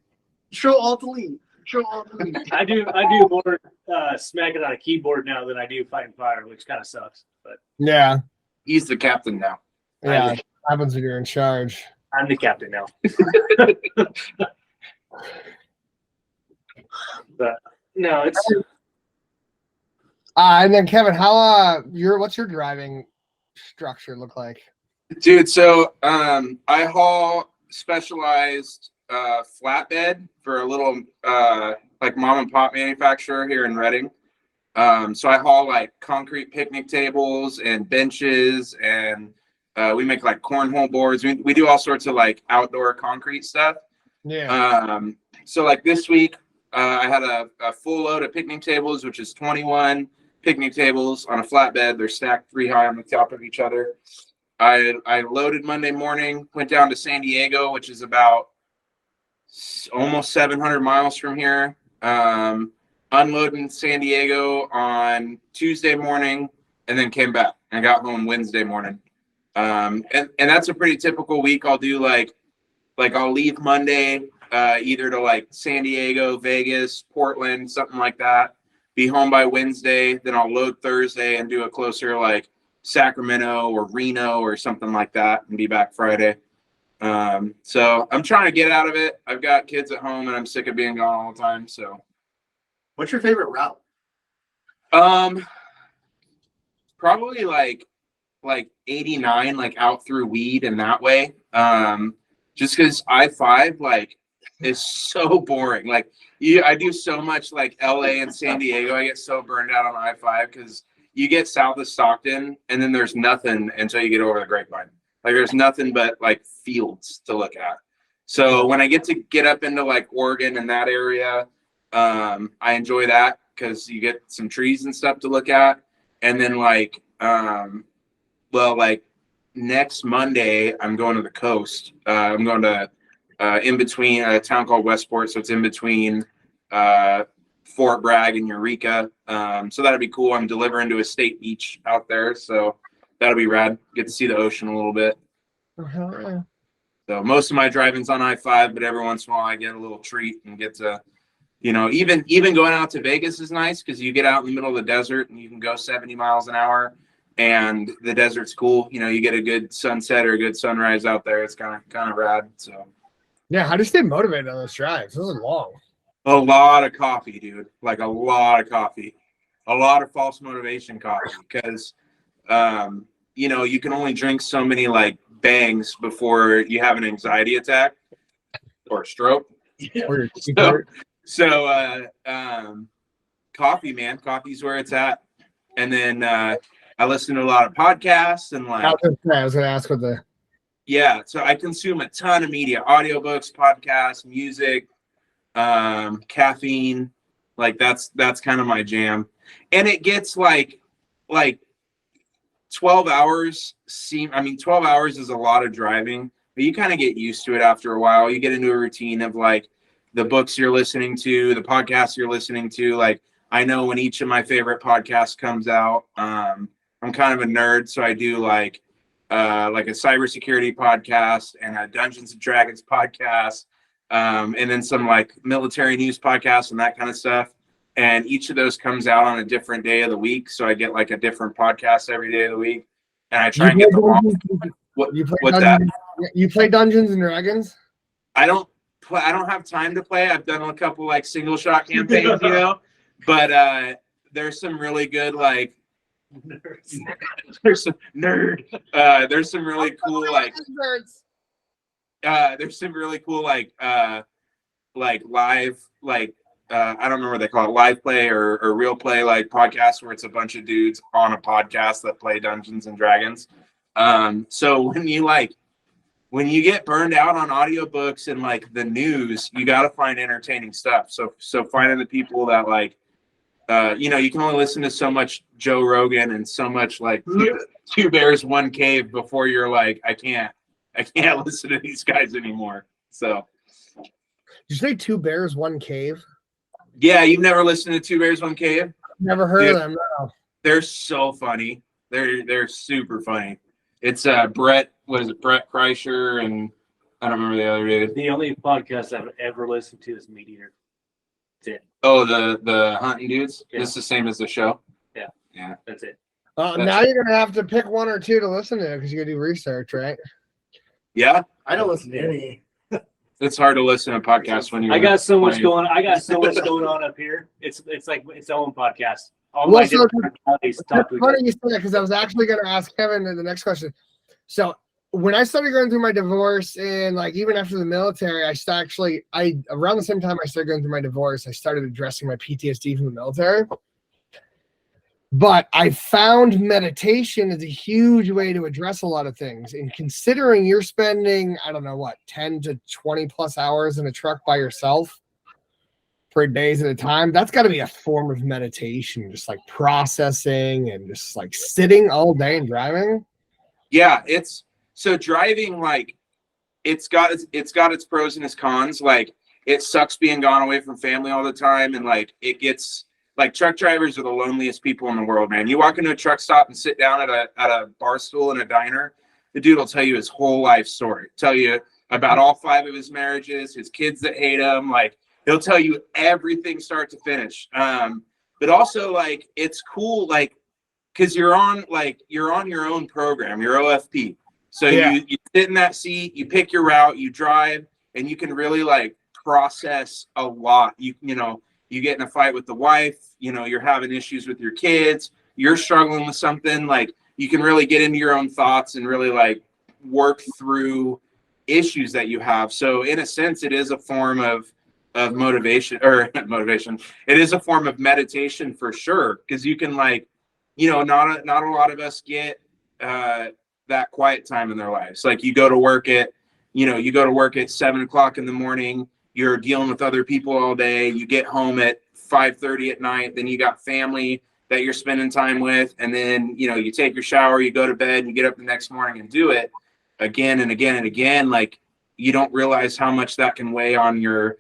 Show Alt Delete. Show Alt Delete. I do more smacking on a keyboard now than I do fighting fire, which kind of sucks. But Yeah. He's the captain now. Yeah. What happens when you're in charge? I'm the captain now. But no, And then Kevin, how what's your driving structure look like? Dude, so I haul specialized flatbed for a little like mom and pop manufacturer here in Reading. So I haul like concrete picnic tables and benches, and we make like cornhole boards. We do all sorts of like outdoor concrete stuff. Yeah. So like this week, I had a full load of picnic tables, which is 21 picnic tables on a flatbed. They're stacked 3 high on the top of each other. I loaded Monday morning, went down to San Diego, which is about almost 700 miles from here. Unloaded in San Diego on Tuesday morning, and then came back. I got home Wednesday morning. And that's a pretty typical week. I'll do like I'll leave Monday, either to like San Diego, Vegas, Portland, something like that. Be home by Wednesday, then I'll load Thursday and do a closer like Sacramento or Reno or something like that, and be back Friday. So I'm trying to get out of it. I've got kids at home and I'm sick of being gone all the time. So What's your favorite route? probably like 89, like out through Weed and that way. Just because I-5 like is so boring. Like I do so much like LA and San Diego. I get so burned out on I-5 because you get south of Stockton and then there's nothing until you get over the Grapevine. Like there's nothing but like fields to look at. So when I get up into like Oregon and that area, I enjoy that because you get some trees and stuff to look at. And then like, like next Monday, I'm going to the coast. I'm going to in between a town called Westport. So it's in between Fort Bragg and Eureka. So that'll be cool. I'm delivering to a state beach out there. So that'll be rad. Get to see the ocean a little bit. Yeah. So most of my driving's on I-5, but every once in a while I get a little treat and get to, even going out to Vegas is nice because you get out in the middle of the desert and you can go 70 miles an hour and the desert's cool. You get a good sunset or a good sunrise out there. It's kind of rad. So Yeah. How do you stay motivated on those drives? Those are long. a lot of coffee, dude. Like a lot of coffee, a lot of false motivation coffee because, you can only drink so many like bangs before you have an anxiety attack or a stroke. Or So coffee, man. Coffee's where it's at. And then I listen to a lot of podcasts and like I was gonna ask what the yeah. So I consume a ton of media, audiobooks, podcasts, music, caffeine. Like that's kind of my jam. And it gets like 12 hours 12 hours is a lot of driving, but you kind of get used to it after a while. You get into a routine of like the books you're listening to, the podcasts you're listening to. Like I know when each of my favorite podcasts comes out. I'm kind of a nerd, so I do like a cybersecurity podcast and a Dungeons and Dragons podcast, and then some like military news podcasts and that kind of stuff. And each of those comes out on a different day of the week, so I get like a different podcast every day of the week, and I try and get them all. What's that? You play Dungeons and Dragons? I don't have time to play. I've done a couple like single shot campaigns, but there's some really good like there's some nerd. There's some really cool like there's some really cool like live like I don't remember what they call it, live play or real play like podcasts where it's a bunch of dudes on a podcast that play Dungeons and Dragons. So when you get burned out on audiobooks and like the news, you got to find entertaining stuff. So finding the people that like, you can only listen to so much Joe Rogan and so much like Two Bears, One Cave before you're like, I can't listen to these guys anymore. So. Did you say Two Bears, One Cave? Yeah. You've never listened to Two Bears, One Cave? Never heard of them. No. They're so funny. They're super funny. It's Brett Kreischer and I don't remember the other dude. The only podcast I've ever listened to is Meat Eater. That's it. Oh, the hunting dudes? Yeah. It's the same as the show? Yeah. That's it. Now you're gonna have to pick one or two to listen to because you gotta do research, right? Yeah? I don't listen to any. It's hard to listen to podcasts when you're I got so much playing. going on up here. It's like its own podcast. all Well, my so different personalities it's talk to each funny other. you say that because I was actually going to ask Kevin the next question. So when I started going through my divorce and like even after the military, I around the same time I started going through my divorce, I started addressing my PTSD from the military. But I found meditation is a huge way to address a lot of things. And considering you're spending, I don't know what, 10 to 20 plus hours in a truck by yourself for days at a time, that's got to be a form of meditation, just like processing and just like sitting all day and driving. Yeah, it's so driving, like it's got its pros and its cons. Like it sucks being gone away from family all the time, and like it gets like truck drivers are the loneliest people in the world, man. You walk into a truck stop and sit down at a bar stool in a diner, the dude will tell you his whole life story, tell you about all 5 of his marriages, his kids that hate him, like he'll tell you everything start to finish. But also like it's cool, like because you're on your own program, your OFP. So you sit in that seat, you pick your route, you drive, and you can really like process a lot. You know, you get in a fight with the wife, you know, you're having issues with your kids, you're struggling with something, like you can really get into your own thoughts and really like work through issues that you have. So in a sense, it is a form of motivation, or motivation. It is a form of meditation for sure. Cause you can like, you know, not a lot of us get that quiet time in their lives. Like you go to work at 7 o'clock in the morning, you're dealing with other people all day, you get home at 5:30 at night, then you got family that you're spending time with, and then, you know, you take your shower, you go to bed, you get up the next morning and do it again and again and again. Like you don't realize how much that can weigh on your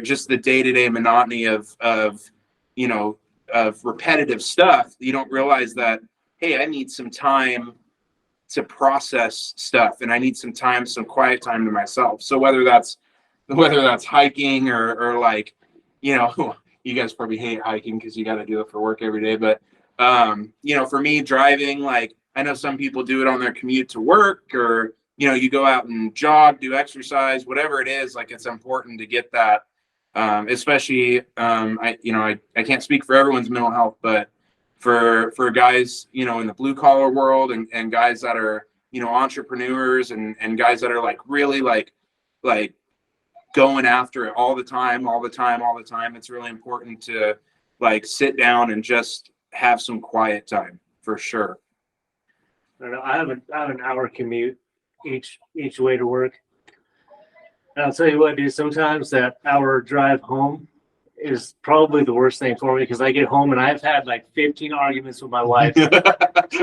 just the day-to-day monotony of repetitive stuff. You don't realize that, hey, I need some time to process stuff, and I need some quiet time to myself. So whether that's hiking or like, you know, you guys probably hate hiking because you got to do it for work every day. But, you know, for me, driving, like I know some people do it on their commute to work, or, you know, you go out and jog, do exercise, whatever it is. Like it's important to get that, especially, I can't speak for everyone's mental health, but for guys, you know, in the blue collar world and guys that are, you know, entrepreneurs and guys that are like really like going after it all the time. It's really important to like sit down and just have some quiet time for sure. I don't know. I have an hour commute each way to work. And I'll tell you what, dude, sometimes that hour drive home is probably the worst thing for me, because I get home and I've had like 15 arguments with my wife. So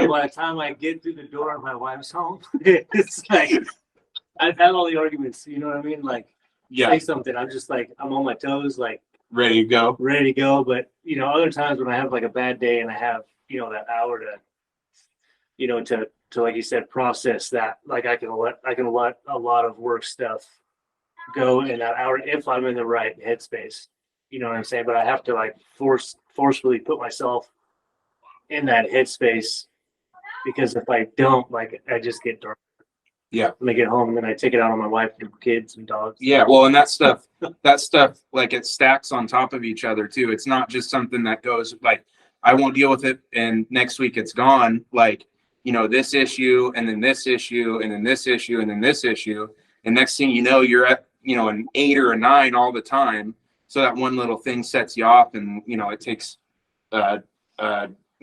by the time I get through the door and my wife's home, it's like I've had all the arguments, you know what I mean? Like, say something, I'm just like, I'm on my toes, like ready to go. But, you know, other times when I have like a bad day and I have, you know, that hour to, you know, to like you said, process that, like I can let a lot of work stuff go in that hour if I'm in the right headspace. You know what I'm saying? But I have to like forcefully put myself in that headspace, because if I don't, like I just get dark. Yeah. When I get home, and then I take it out on my wife and kids and dogs. Yeah, well, and that stuff, like it stacks on top of each other too. It's not just something that goes like, I won't deal with it, and next week it's gone. Like, you know, this issue, and then this issue, and then this issue, and then this issue, and next thing you know, you're at, you know, an 8 or a 9 all the time. So that one little thing sets you off, and, you know, it takes, you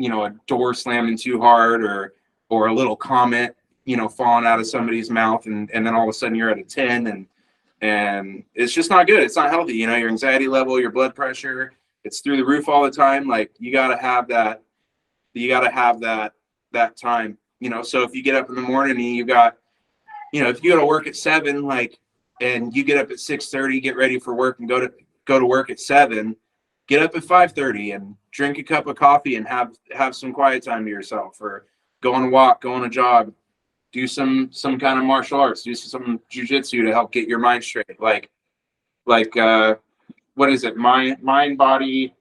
know, a door slamming too hard, or a little comment, you know, falling out of somebody's mouth, and then all of a sudden you're at a 10, and it's just not good. It's not healthy. You know, your anxiety level, your blood pressure, it's through the roof all the time. Like you got to have that time, you know. So if you get up in the morning and you got, you know, if you go to work at 7, like, and you get up at 6:30, get ready for work and go to work at 7, get up at 5:30 and drink a cup of coffee and have some quiet time to yourself, or go on a walk, go on a jog, do some kind of martial arts, do some jujitsu to help get your mind straight. Like what is it? Mind, body.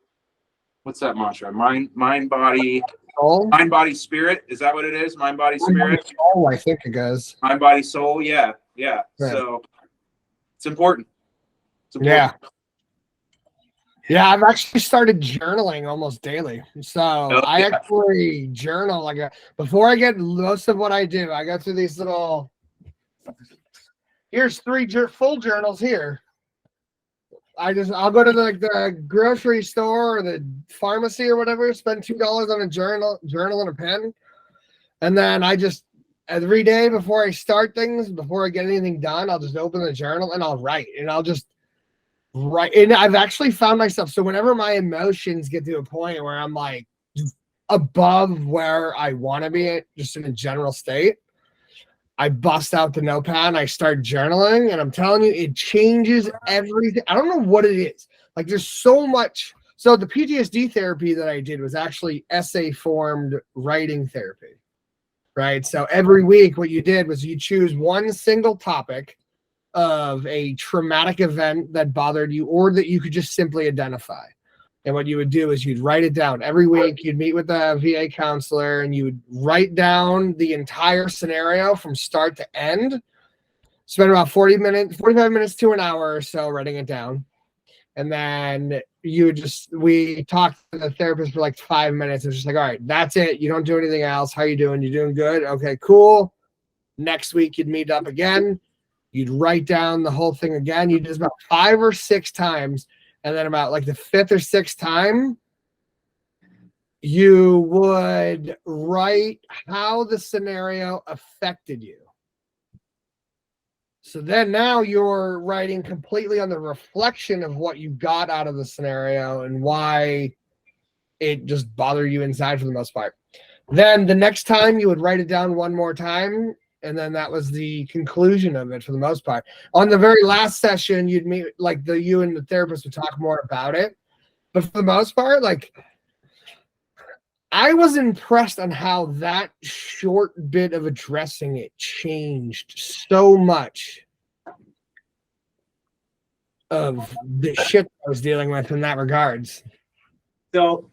What's that mantra? Mind, body, Soul? mind, body, spirit. Is that what it is? Mind, body, spirit. Oh, I think it goes. Mind, body, soul. Yeah. Right. So it's important. Yeah. Yeah, I've actually started journaling almost daily. So I yeah. actually journal before I get most of what I do. I go through these little. Here's three full journals here. I'll go to the grocery store or the pharmacy or whatever, spend $2 on a journal and a pen, and then I just every day before I start things, before I get anything done, I'll just open the journal and I'll write, and I'll just write. And I've actually found myself, so whenever my emotions get to a point where I'm like above where I want to be, just in a general state, I bust out the notepad and I start journaling, and I'm telling you, it changes everything. I don't know what it is. Like, there's so much. So the PTSD therapy that I did was actually essay formed writing therapy, right? So every week what you did was you choose one single topic of a traumatic event that bothered you or that you could just simply identify. And what you would do is you'd write it down every week. You'd meet with a VA counselor and you would write down the entire scenario from start to end. Spend about 45 minutes to an hour or so writing it down. And then we talked to the therapist for like 5 minutes. It's just like, all right, that's it. You don't do anything else. How you doing? You doing good? Okay, cool. Next week you'd meet up again. You'd write down the whole thing again. You do this about 5 or 6 times. And then about like the 5th or 6th time, you would write how the scenario affected you. So then now you're writing completely on the reflection of what you got out of the scenario and why it just bothered you inside for the most part. Then the next time you would write it down one more time. And then that was the conclusion of it for the most part. On the very last session, you'd meet, like you and the therapist would talk more about it. But for the most part, like, I was impressed on how that short bit of addressing it changed so much of the shit I was dealing with in that regards. So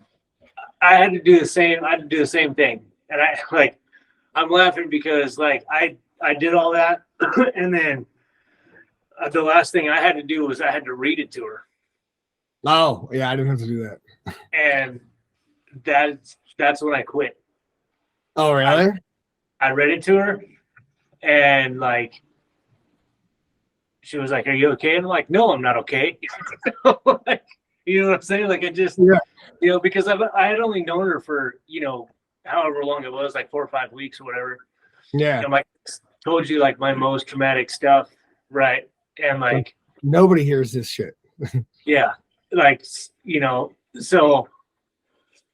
I had to do the same. I had to do the same thing, and I'm laughing because like I did all that, and then the last thing I had to do was I had to read it to her. Oh yeah, I didn't have to do that. And that's when I quit. Oh really? I read it to her, and like she was like, "Are you okay?" And I'm like, "No, I'm not okay." Like, you know what I'm saying? Like, because I had only known her for however long it was, like 4 or 5 weeks or whatever. Yeah. And like told you like my most traumatic stuff, right? And like nobody hears this shit. yeah, like so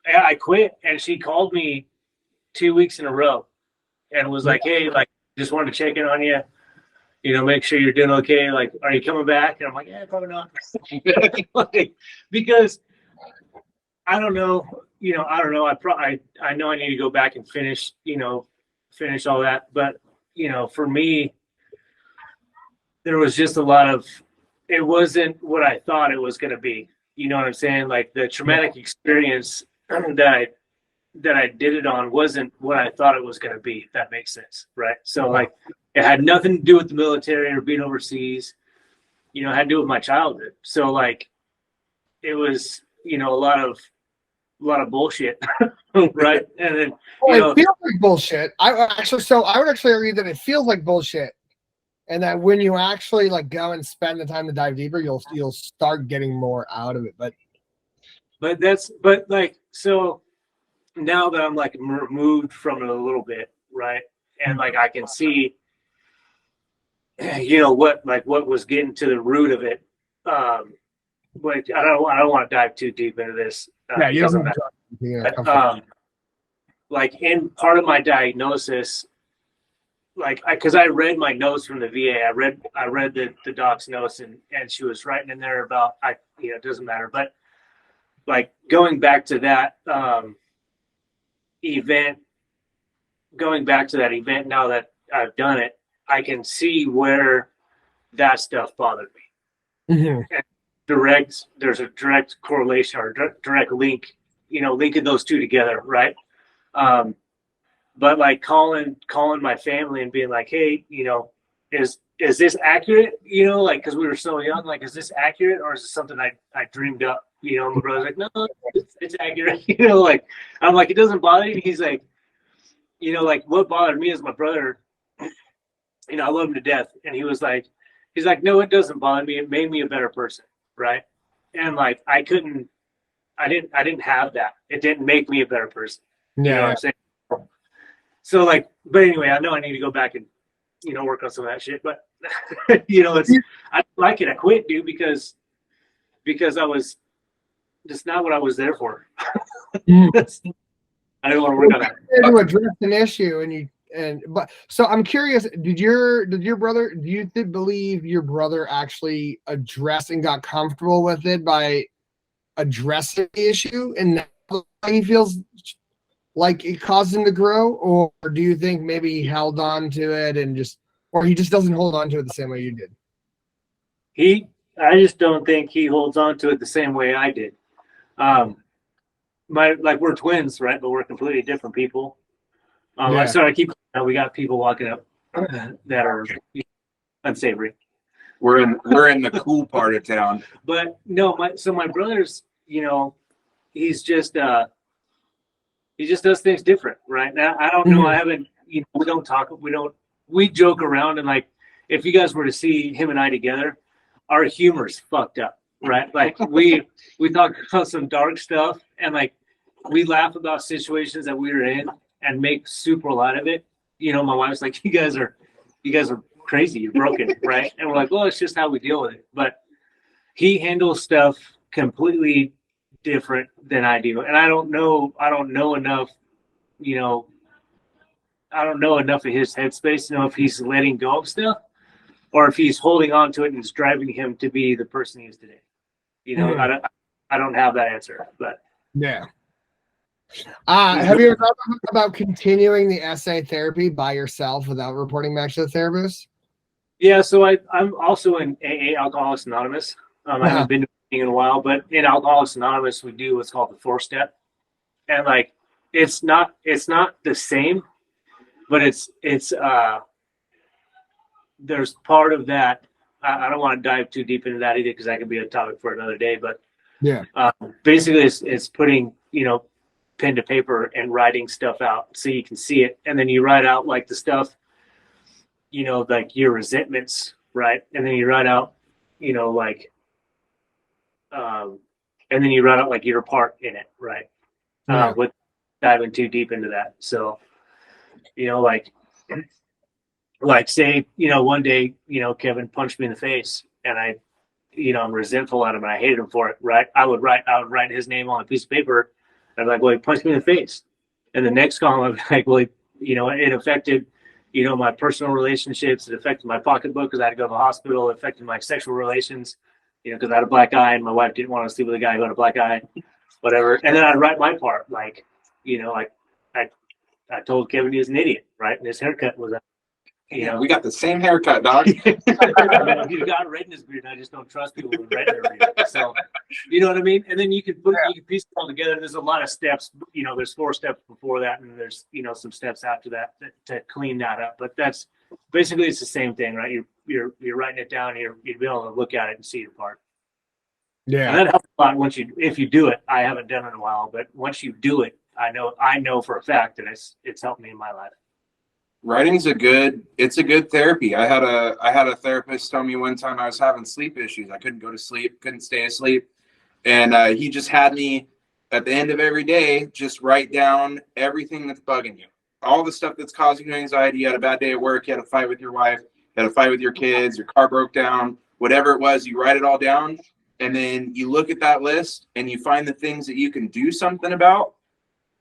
I quit, and she called me 2 weeks in a row and was like, "Hey, like just wanted to check in on you. Make sure you're doing okay. Like, are you coming back?" And I'm like, "Yeah, probably not." Like, because I don't know. I don't know. I know I need to go back and finish all that. But, for me, there was just a lot of, it wasn't what I thought it was going to be. You know what I'm saying? Like the traumatic experience that I did it on wasn't what I thought it was going to be, if that makes sense. Right. So like it had nothing to do with the military or being overseas, it had to do with my childhood. So like it was, a lot of bullshit, right? And then it feels like bullshit. I would actually argue that it feels like bullshit, and that when you actually like go and spend the time to dive deeper, you'll start getting more out of it. But so now that I'm like removed from it a little bit, right? And like I can see, what was getting to the root of it. But I don't want to dive too deep into this. Yeah, you don't have to. Like in part of my diagnosis, like because I read my notes from the VA, I read the doc's notes, and she was writing in there about it doesn't matter, but like going back to that event now that I've done it, I can see where that stuff bothered me. Mm-hmm. There's a direct correlation or direct link, linking those two together, right? But like calling my family and being like, "Hey, is this accurate?" Like, because we were so young, like, is this accurate, or is it something I dreamed up? You know, my brother's like, no, it's accurate. You know, like, I'm like, it doesn't bother you. He's like, you know, like what bothered me is my brother, you know, I love him to death. And he's like, no, it doesn't bother me. It made me a better person. Right. And like, I didn't have that. It didn't make me a better person. You know what I'm saying? So like, but anyway, I know I need to go back and, you know, work on some of that shit, but you know, I like it. I quit, dude, because I was just not what I was there for. I didn't want to work on that. To address an issue, but so I'm curious. Do you believe your brother actually addressed and got comfortable with it by addressing the issue, and now he feels like it caused him to grow, or do you think maybe he held on to it or he just doesn't hold on to it the same way you did? I just don't think he holds on to it the same way I did. We're twins, right? But we're completely different people. We got people walking up that are unsavory. We're in the cool part of town. But no, my brother's, you know, he's just he just does things different, right? Now I don't know. I haven't. You know, we don't talk. We joke around, and like if you guys were to see him and I together, our humor's fucked up, right? Like we talk about some dark stuff, and like we laugh about situations that we were in and make super light of it. You know, my wife's like, you guys are crazy, you're broken, right? And we're like, well, it's just how we deal with it. But he handles stuff completely different than I do, and I don't know enough. You know, I don't know enough of his headspace to know if he's letting go of stuff or if he's holding on to it and it's driving him to be the person he is today. You know, I don't have that answer, but yeah. Have you ever thought about continuing the essay therapy by yourself without reporting back to the therapist? Yeah, so I'm also in AA, Alcoholics Anonymous. I haven't been to a meeting in a while, but in Alcoholics Anonymous, we do what's called the 4-step, and like it's not the same, but it's there's part of that. I don't want to dive too deep into that either because that could be a topic for another day. But yeah, basically, it's putting, you know, pen to paper and writing stuff out so you can see it, and then you write out like the stuff, you know, like your resentments, right? And then you write out, you know, like, and then you write out like your part in it, right? With diving too deep into that. So, you know, like say, you know, one day, you know, Kevin punched me in the face and I, you know, I'm resentful at him and I hated him for it, right? I would write his name on a piece of paper. I'm like, well, he punched me in the face. And the next column, I'm like, well, you know, it affected, you know, my personal relationships. It affected my pocketbook because I had to go to the hospital. It affected my sexual relations, you know, because I had a black eye and my wife didn't want to sleep with a guy who had a black eye, whatever. And then I'd write my part, like, you know, like I told Kevin he was an idiot, right? And his haircut was, you know, We got the same haircut, dog. He's got red in his beard. I just don't trust people with red in their beard. So, you know what I mean? And then you can piece it all together. There's a lot of steps. You know, there's 4 steps before that, and there's, you know, some steps after that to clean that up. But that's basically it's the same thing, right? You're writing it down. You'll be able to look at it and see your part. Yeah, and that helps a lot if you do it. I haven't done it in a while, but once you do it, I know for a fact that it's helped me in my life. Writing's a good therapy. I had a therapist tell me one time I was having sleep issues. I couldn't go to sleep, couldn't stay asleep. And he just had me at the end of every day, just write down everything that's bugging you. All the stuff that's causing you anxiety. You had a bad day at work, you had a fight with your wife, you had a fight with your kids, your car broke down, whatever it was, you write it all down. And then you look at that list and you find the things that you can do something about.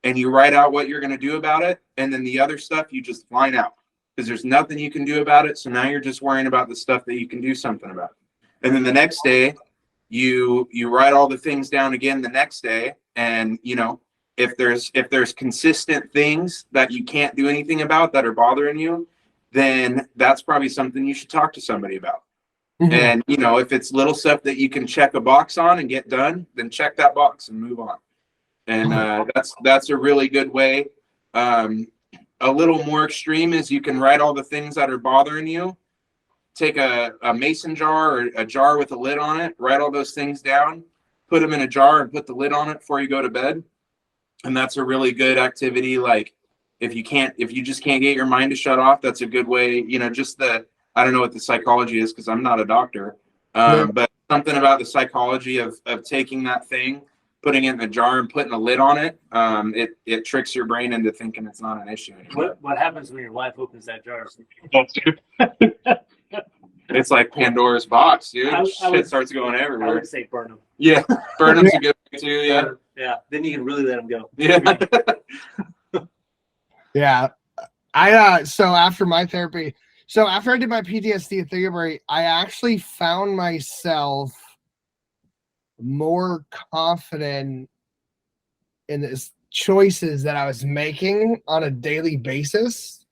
And you write out what you're going to do about it. And then the other stuff, you just line out because there's nothing you can do about it. So now you're just worrying about the stuff that you can do something about. And then the next day, you write all the things down again the next day. And, you know, if there's consistent things that you can't do anything about that are bothering you, then that's probably something you should talk to somebody about. Mm-hmm. And, you know, if it's little stuff that you can check a box on and get done, then check that box and move on. And that's a really good way. A little more extreme is you can write all the things that are bothering you. Take a mason jar or a jar with a lid on it, write all those things down, put them in a jar and put the lid on it before you go to bed. And that's a really good activity. Like if you just can't get your mind to shut off, that's a good way, just I don't know what the psychology is because I'm not a doctor. But something about the psychology of taking that thing, putting it in a jar and putting a lid on it, it tricks your brain into thinking it's not an issue anymore. What happens when your wife opens that jar? It's like Pandora's box, dude. I Shit would- starts going I everywhere. would say burn them. Yeah, Burnham's a good way too. Yeah, Yeah. Then you can really let them go. yeah. Yeah. So after my therapy, after I did my PTSD therapy, I actually found myself more confident in the choices that I was making on a daily basis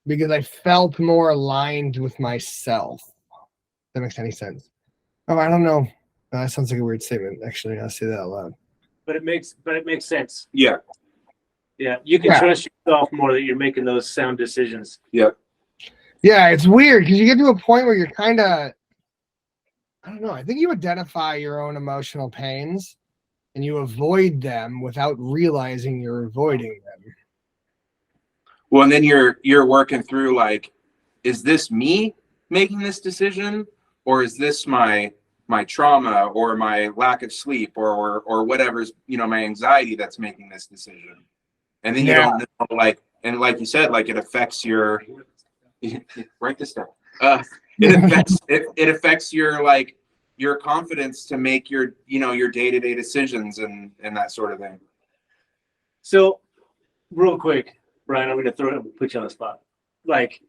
because I felt more aligned with myself. If that makes any sense. Oh, I don't know. That sounds like a weird statement. Actually, I'll say that out loud. But it makes sense. Yeah. Yeah. You can Yeah. trust yourself more that you're making those sound decisions. Yeah, it's weird because you get to a point where you're kind of, I don't know, I think you identify your own emotional pains and you avoid them without realizing you're avoiding them. Well, and then you're working through like, is this me making this decision, or is this my trauma or my lack of sleep or whatever's my anxiety that's making this decision? And then you don't know, like, and like you said, like it affects your write this down. It affects your like your confidence to make your your day-to-day decisions and that sort of thing. So, real quick, Brian, I'm going to put you on the spot. Like,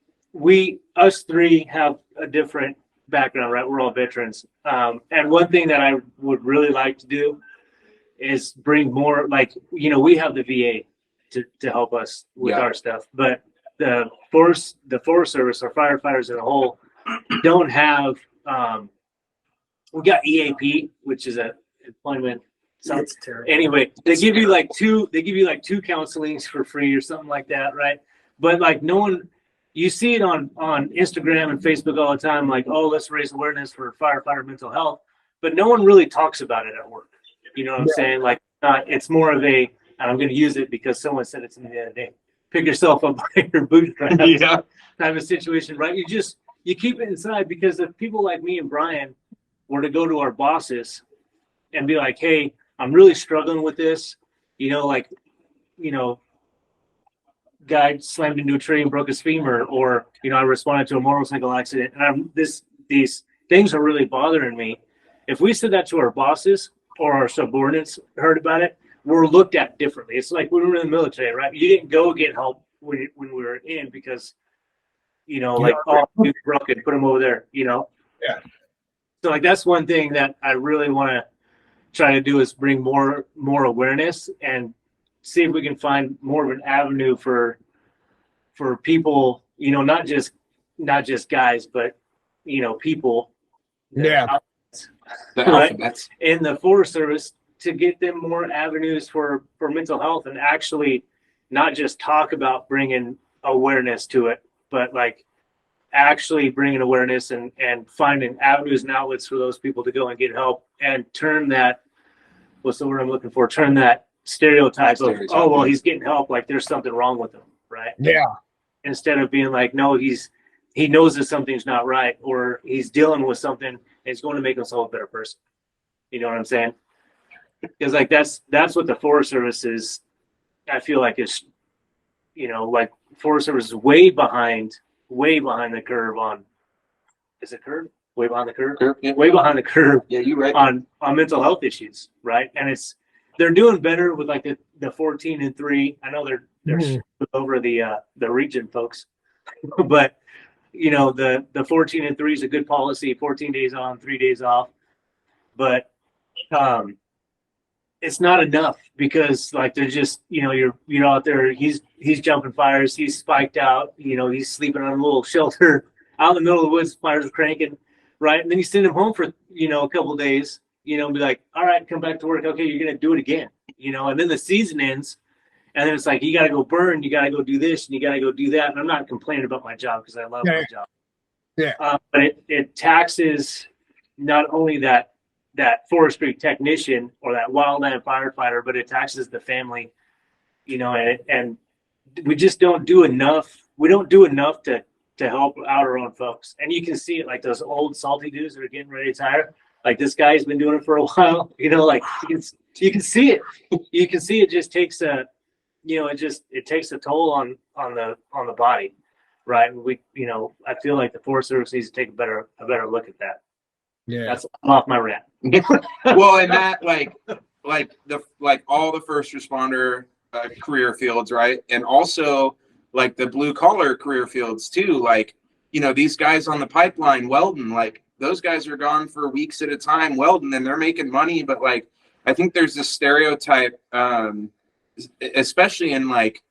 us three have a different background, right? We're all veterans. And one thing that I would really like to do is bring more, like, we have the VA to help us with our stuff, but the Forest Service or firefighters as a whole don't have, we got EAP, which is a employment. It's terrible. Anyway, they give you like two counselings for free or something like that, right? But like no one, you see it on Instagram and Facebook all the time, like, oh, let's raise awareness for firefighter mental health, but no one really talks about it at work. You know what I'm saying? Like, it's more of and I'm going to use it because someone said it to me the other day. Pick yourself up by your bootstraps. Yeah. Type of situation, right? You keep it inside because if people like me and Brian were to go to our bosses and be like, hey, I'm really struggling with this, guy slammed into a tree and broke his femur, or, I responded to a motorcycle accident and these things are really bothering me. If we said that to our bosses or our subordinates heard about it, we're looked at differently. It's like when we were in the military, right? You didn't go get help when we were in because, like, oh, dude's broken, put him over there, Yeah. So like that's one thing that I really want to try to do is bring more awareness and see if we can find more of an avenue for people, not just guys, but people. Yeah. The Right. alphabets. In the Forest Service to get them more avenues for mental health and actually not just talk about bringing awareness to it, but like actually bringing awareness and finding avenues and outlets for those people to go and get help and turn that, what's the word I'm looking for? Turn that stereotype of, oh, well, he's getting help. Like there's something wrong with him. Right. Yeah. Instead of being like, no, he knows that something's not right, or he's dealing with something and it's going to make himself a better person. You know what I'm saying? Because like, that's what the Forest Service is. I feel like it's, like Forest Service is way behind the curve on, is it curve? Way behind the curve? Yeah. Way behind the curve Yeah, you're right. on mental health issues, right? And they're doing better with like the 14 and 3. I know they're screwing over the region folks, but the 14 and 3 is a good policy. 14 days on, 3 days off, but it's not enough because like they're just you're out there. He's jumping fires. He's spiked out. He's sleeping on a little shelter out in the middle of the woods. Fires are cranking, right? And then you send him home for a couple of days. Be like, all right, come back to work. Okay, you're gonna do it again. And then the season ends, and then it's like you got to go burn. You got to go do this, and you got to go do that. And I'm not complaining about my job because I love my job. Yeah. But it taxes not only that that forestry technician or that wildland firefighter, but it taxes the family, and we just don't do enough. We don't do enough to help out our own folks. And you can see it, like those old salty dudes that are getting ready to retire. Like this guy's been doing it for a while, like you can see it. You can see it just takes it takes a toll on the body, right? I feel like the Forest Service needs to take a better look at that. Yeah. That's off my rant. Well, and that like all the first responder career fields, right? And also like the blue collar career fields too. Like, these guys on the pipeline welding, like those guys are gone for weeks at a time welding and they're making money. But like, I think there's this stereotype, especially in like,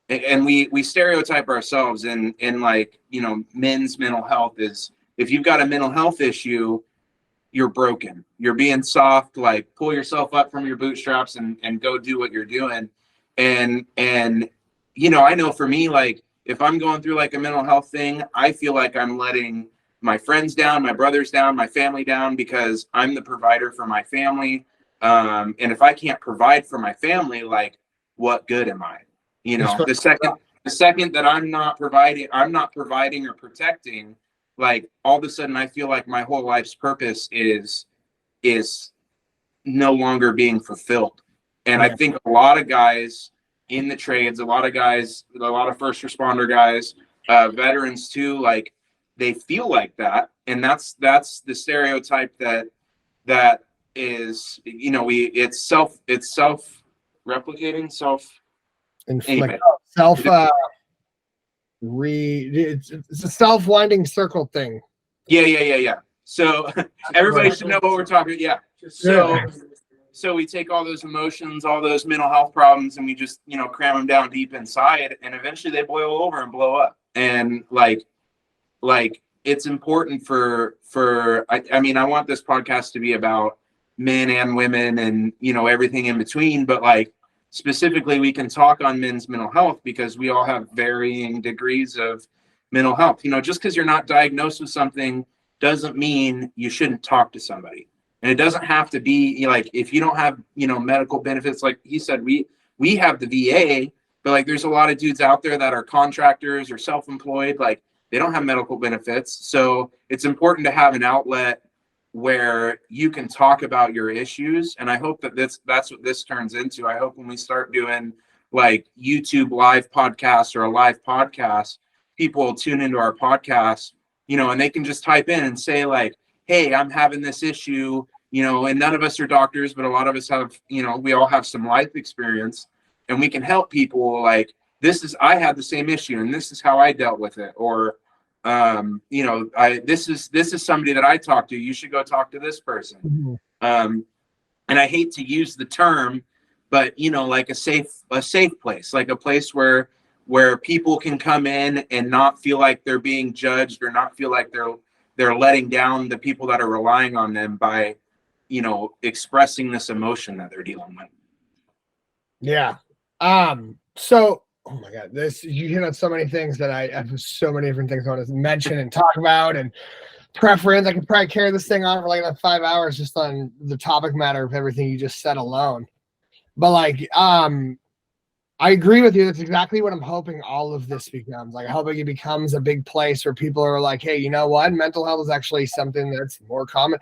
and we stereotype ourselves in like, men's mental health is if you've got a mental health issue, you're broken. You're being soft, like pull yourself up from your bootstraps and go do what you're doing. And I know for me, like if I'm going through like a mental health thing, I feel like I'm letting my friends down, my brothers down, my family down because I'm the provider for my family. And if I can't provide for my family, like what good am I? The second that I'm not providing or protecting, like all of a sudden I feel like my whole life's purpose is no longer being fulfilled. And I think a lot of guys in the trades, a lot of first responder guys, veterans too, like they feel like that. And that's the stereotype that is, it's self-replicating, Inflict it's a self-winding circle thing. Yeah. So everybody should know what we're talking. Yeah. So we take all those emotions, all those mental health problems, and we just, cram them down deep inside, and eventually they boil over and blow up. And like it's important for I want this podcast to be about men and women and, everything in between, but like specifically we can talk on men's mental health because we all have varying degrees of mental health. Just because you're not diagnosed with something doesn't mean you shouldn't talk to somebody. And it doesn't have to be like, if you don't have, medical benefits, like he said, we have the VA, but like there's a lot of dudes out there that are contractors or self-employed, like they don't have medical benefits. So it's important to have an outlet where you can talk about your issues. And I hope that that's what this turns into. I hope when we start doing like YouTube live podcasts or a live podcast, people will tune into our podcast, and they can just type in and say like, hey, I'm having this issue, and none of us are doctors, but a lot of us have, we all have some life experience and we can help people like, I had the same issue and this is how I dealt with it. Or, this is somebody that I talked to. You should go talk to this person. Mm-hmm. And I hate to use the term, but like a safe place, like a place where people can come in and not feel like they're being judged or not feel like they're letting down the people that are relying on them by, expressing this emotion that they're dealing with. Yeah. So, oh my God, you hit on so many things that I have so many different things I want to mention and talk about and preference. I could probably carry this thing on for like 5 hours just on the topic matter of everything you just said alone. But like, I agree with you. That's exactly what I'm hoping all of this becomes. Like, I hope it becomes a big place where people are like, hey, you know what? Mental health is actually something that's more common.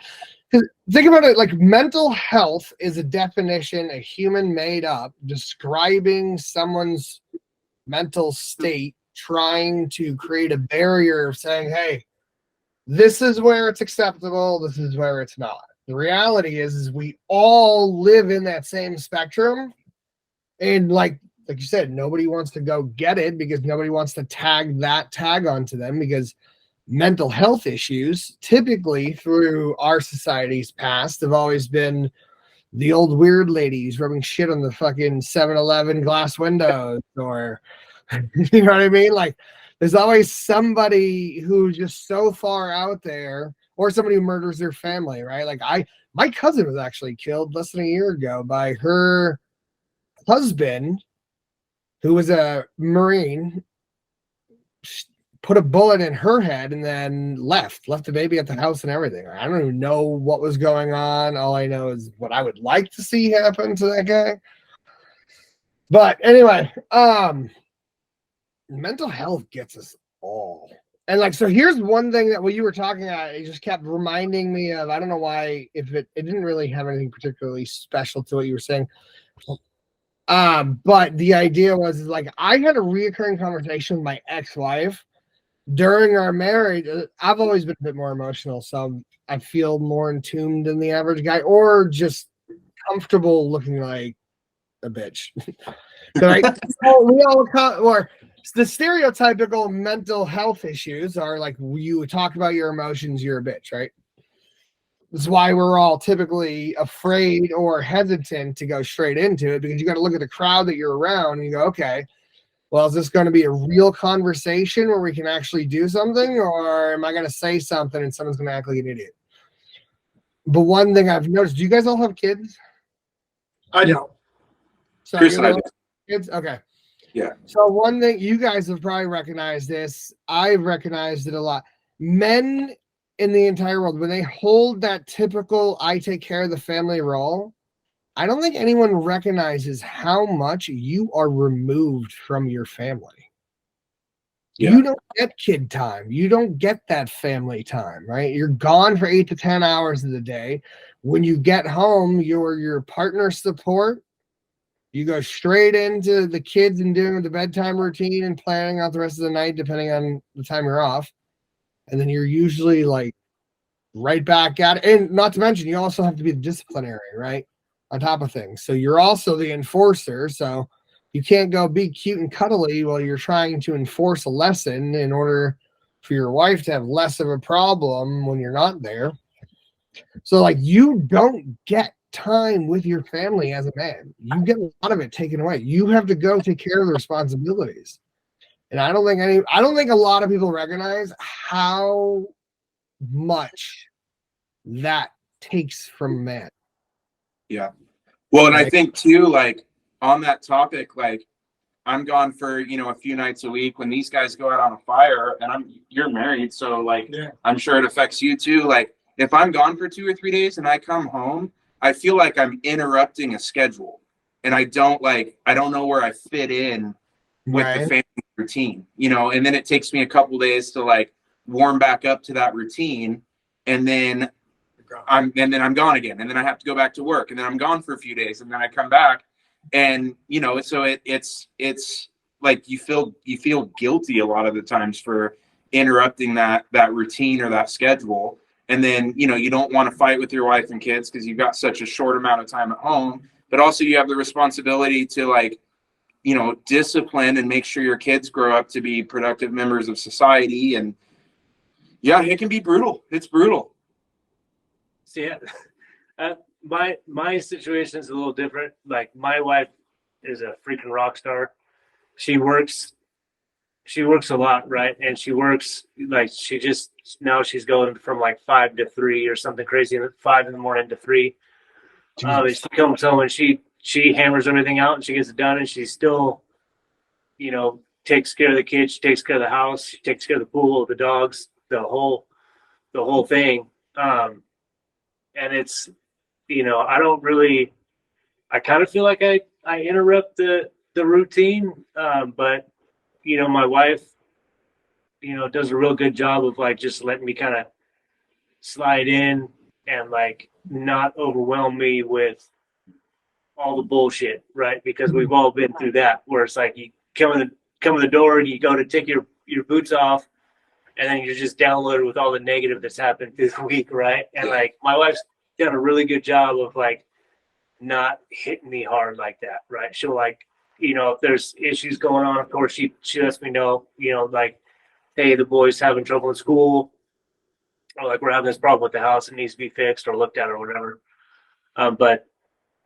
Think about it, like mental health is a definition a human made up describing someone's mental state, trying to create a barrier of saying, hey, this is where it's acceptable, this is where it's not. The reality is we all live in that same spectrum. And like you said, nobody wants to go get it because nobody wants to tag onto them, because mental health issues typically through our society's past have always been the old weird ladies rubbing shit on the fucking 7-Eleven glass windows, or you know what I mean? Like there's always somebody who's just so far out there, or somebody who murders their family, right? Like my cousin was actually killed less than a year ago by her husband, who was a Marine, put a bullet in her head and then left the baby at the house and everything. I don't even know what was going on. All I know is what I would like to see happen to that guy. But anyway, mental health gets us all. And like, so here's one thing that when you were talking about, it just kept reminding me of, I don't know why, if it didn't really have anything particularly special to what you were saying. But the idea was like, I had a reoccurring conversation with my ex-wife during our marriage. I've always been a bit more emotional, so I feel more in tune than the average guy, or just comfortable looking like a bitch. Right? We all or the stereotypical mental health issues are like, you talk about your emotions, you're a bitch, right? That's why we're all typically afraid or hesitant to go straight into it, because you got to look at the crowd that you're around and you go, okay, well, is this going to be a real conversation where we can actually do something, or am I going to say something and someone's going to act like an idiot? But one thing I've noticed, do you guys all have kids? I don't. So Chris and I do. kids? Okay. Yeah. So one thing, you guys have probably recognized this. I've recognized it a lot. Men in the entire world, when they hold that typical I take care of the family role, I don't think anyone recognizes how much you are removed from your family. Yeah. You don't get kid time. You don't get that family time, right? You're gone for 8 to 10 hours of the day. When you get home, you're your partner's support. You go straight into the kids and doing the bedtime routine and planning out the rest of the night, depending on the time you're off. And then you're usually like right back at it. And not to mention, you also have to be the disciplinary, right? On top of things. So you're also the enforcer. So you can't go be cute and cuddly while you're trying to enforce a lesson in order for your wife to have less of a problem when you're not there. So like, you don't get time with your family as a man. You get a lot of it taken away. You have to go take care of the responsibilities. And I don't think a lot of people recognize how much that takes from a man. Yeah. Well, and I Right. think too, like on that topic, like I'm gone for, a few nights a week when these guys go out on a fire, and you're married. So like, Yeah. I'm sure it affects you too. Like if I'm gone for 2 or 3 days and I come home, I feel like I'm interrupting a schedule, and I don't know where I fit in with the family routine, and then it takes me a couple days to like warm back up to that routine. And then I'm gone again, and then I have to go back to work, and then I'm gone for a few days, and then I come back, and so it's like you feel guilty a lot of the times for interrupting that routine or that schedule. And then you don't want to fight with your wife and kids because you've got such a short amount of time at home, but also you have the responsibility to like discipline and make sure your kids grow up to be productive members of society. And yeah, it can be brutal. It's brutal. So yeah, my situation is a little different. Like my wife is a freaking rock star. She works a lot, right? And she works like now she's going from like 5 to 3 or something crazy, 5 in the morning to 3. And she comes home and she hammers everything out and she gets it done, and she still, takes care of the kids, she takes care of the house, she takes care of the pool, the dogs, the whole thing. And it's, I kind of feel like I interrupt the routine. But, my wife, does a real good job of like just letting me kind of slide in and like not overwhelm me with all the bullshit, right? Because we've all been through that, where it's like you come in the door and you go to take your boots off, and then you're just downloaded with all the negative that's happened through the week, right? And like my wife's done a really good job of like not hitting me hard like that, right? She'll like, if there's issues going on, of course she lets me know, like, hey, the boy's having trouble in school, or like we're having this problem with the house, it needs to be fixed or looked at or whatever. But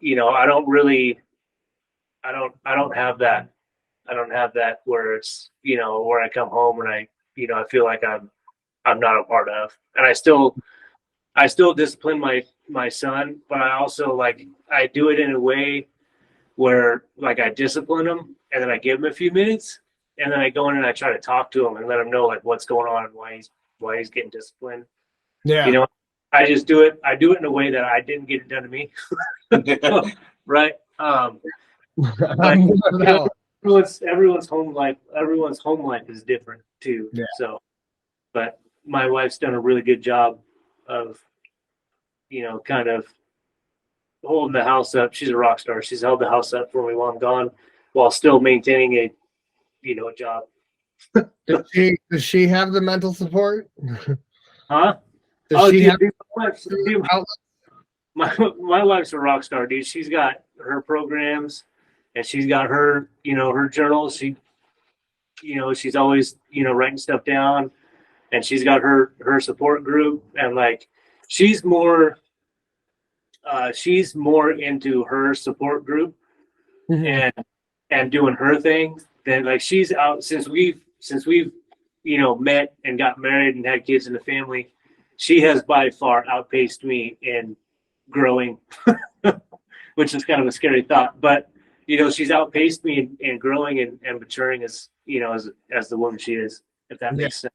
I don't have that. I don't have that where it's, where I come home and I feel like I'm not a part of. And I still discipline my son, but I also like, I do it in a way where like I discipline him and then I give him a few minutes and then I go in and I try to talk to him and let him know like what's going on and why he's getting disciplined. Yeah. You know, I just do it. I do it in a way that I didn't get it done to me. Right. I'm good with that one. Everyone's home life is different too. Yeah. So, but my wife's done a really good job of, you know, kind of holding the house up. She's a rock star. She's held the house up for me while I'm gone, while still maintaining a, you know, a job. Does she have the mental support? Huh? Does she have my wife's a rock star, dude. She's got her programs and she's got her, you know, her journals. She, you know, she's always, you know, writing stuff down, and she's got her support group, and like she's more into her support group and doing her thing than like she's out since we've you know met and got married and had kids in the family. She has by far outpaced me in growing, which is kind of a scary thought, but you know, she's outpaced me in growing and maturing as, you know, as the woman she is, if that makes sense.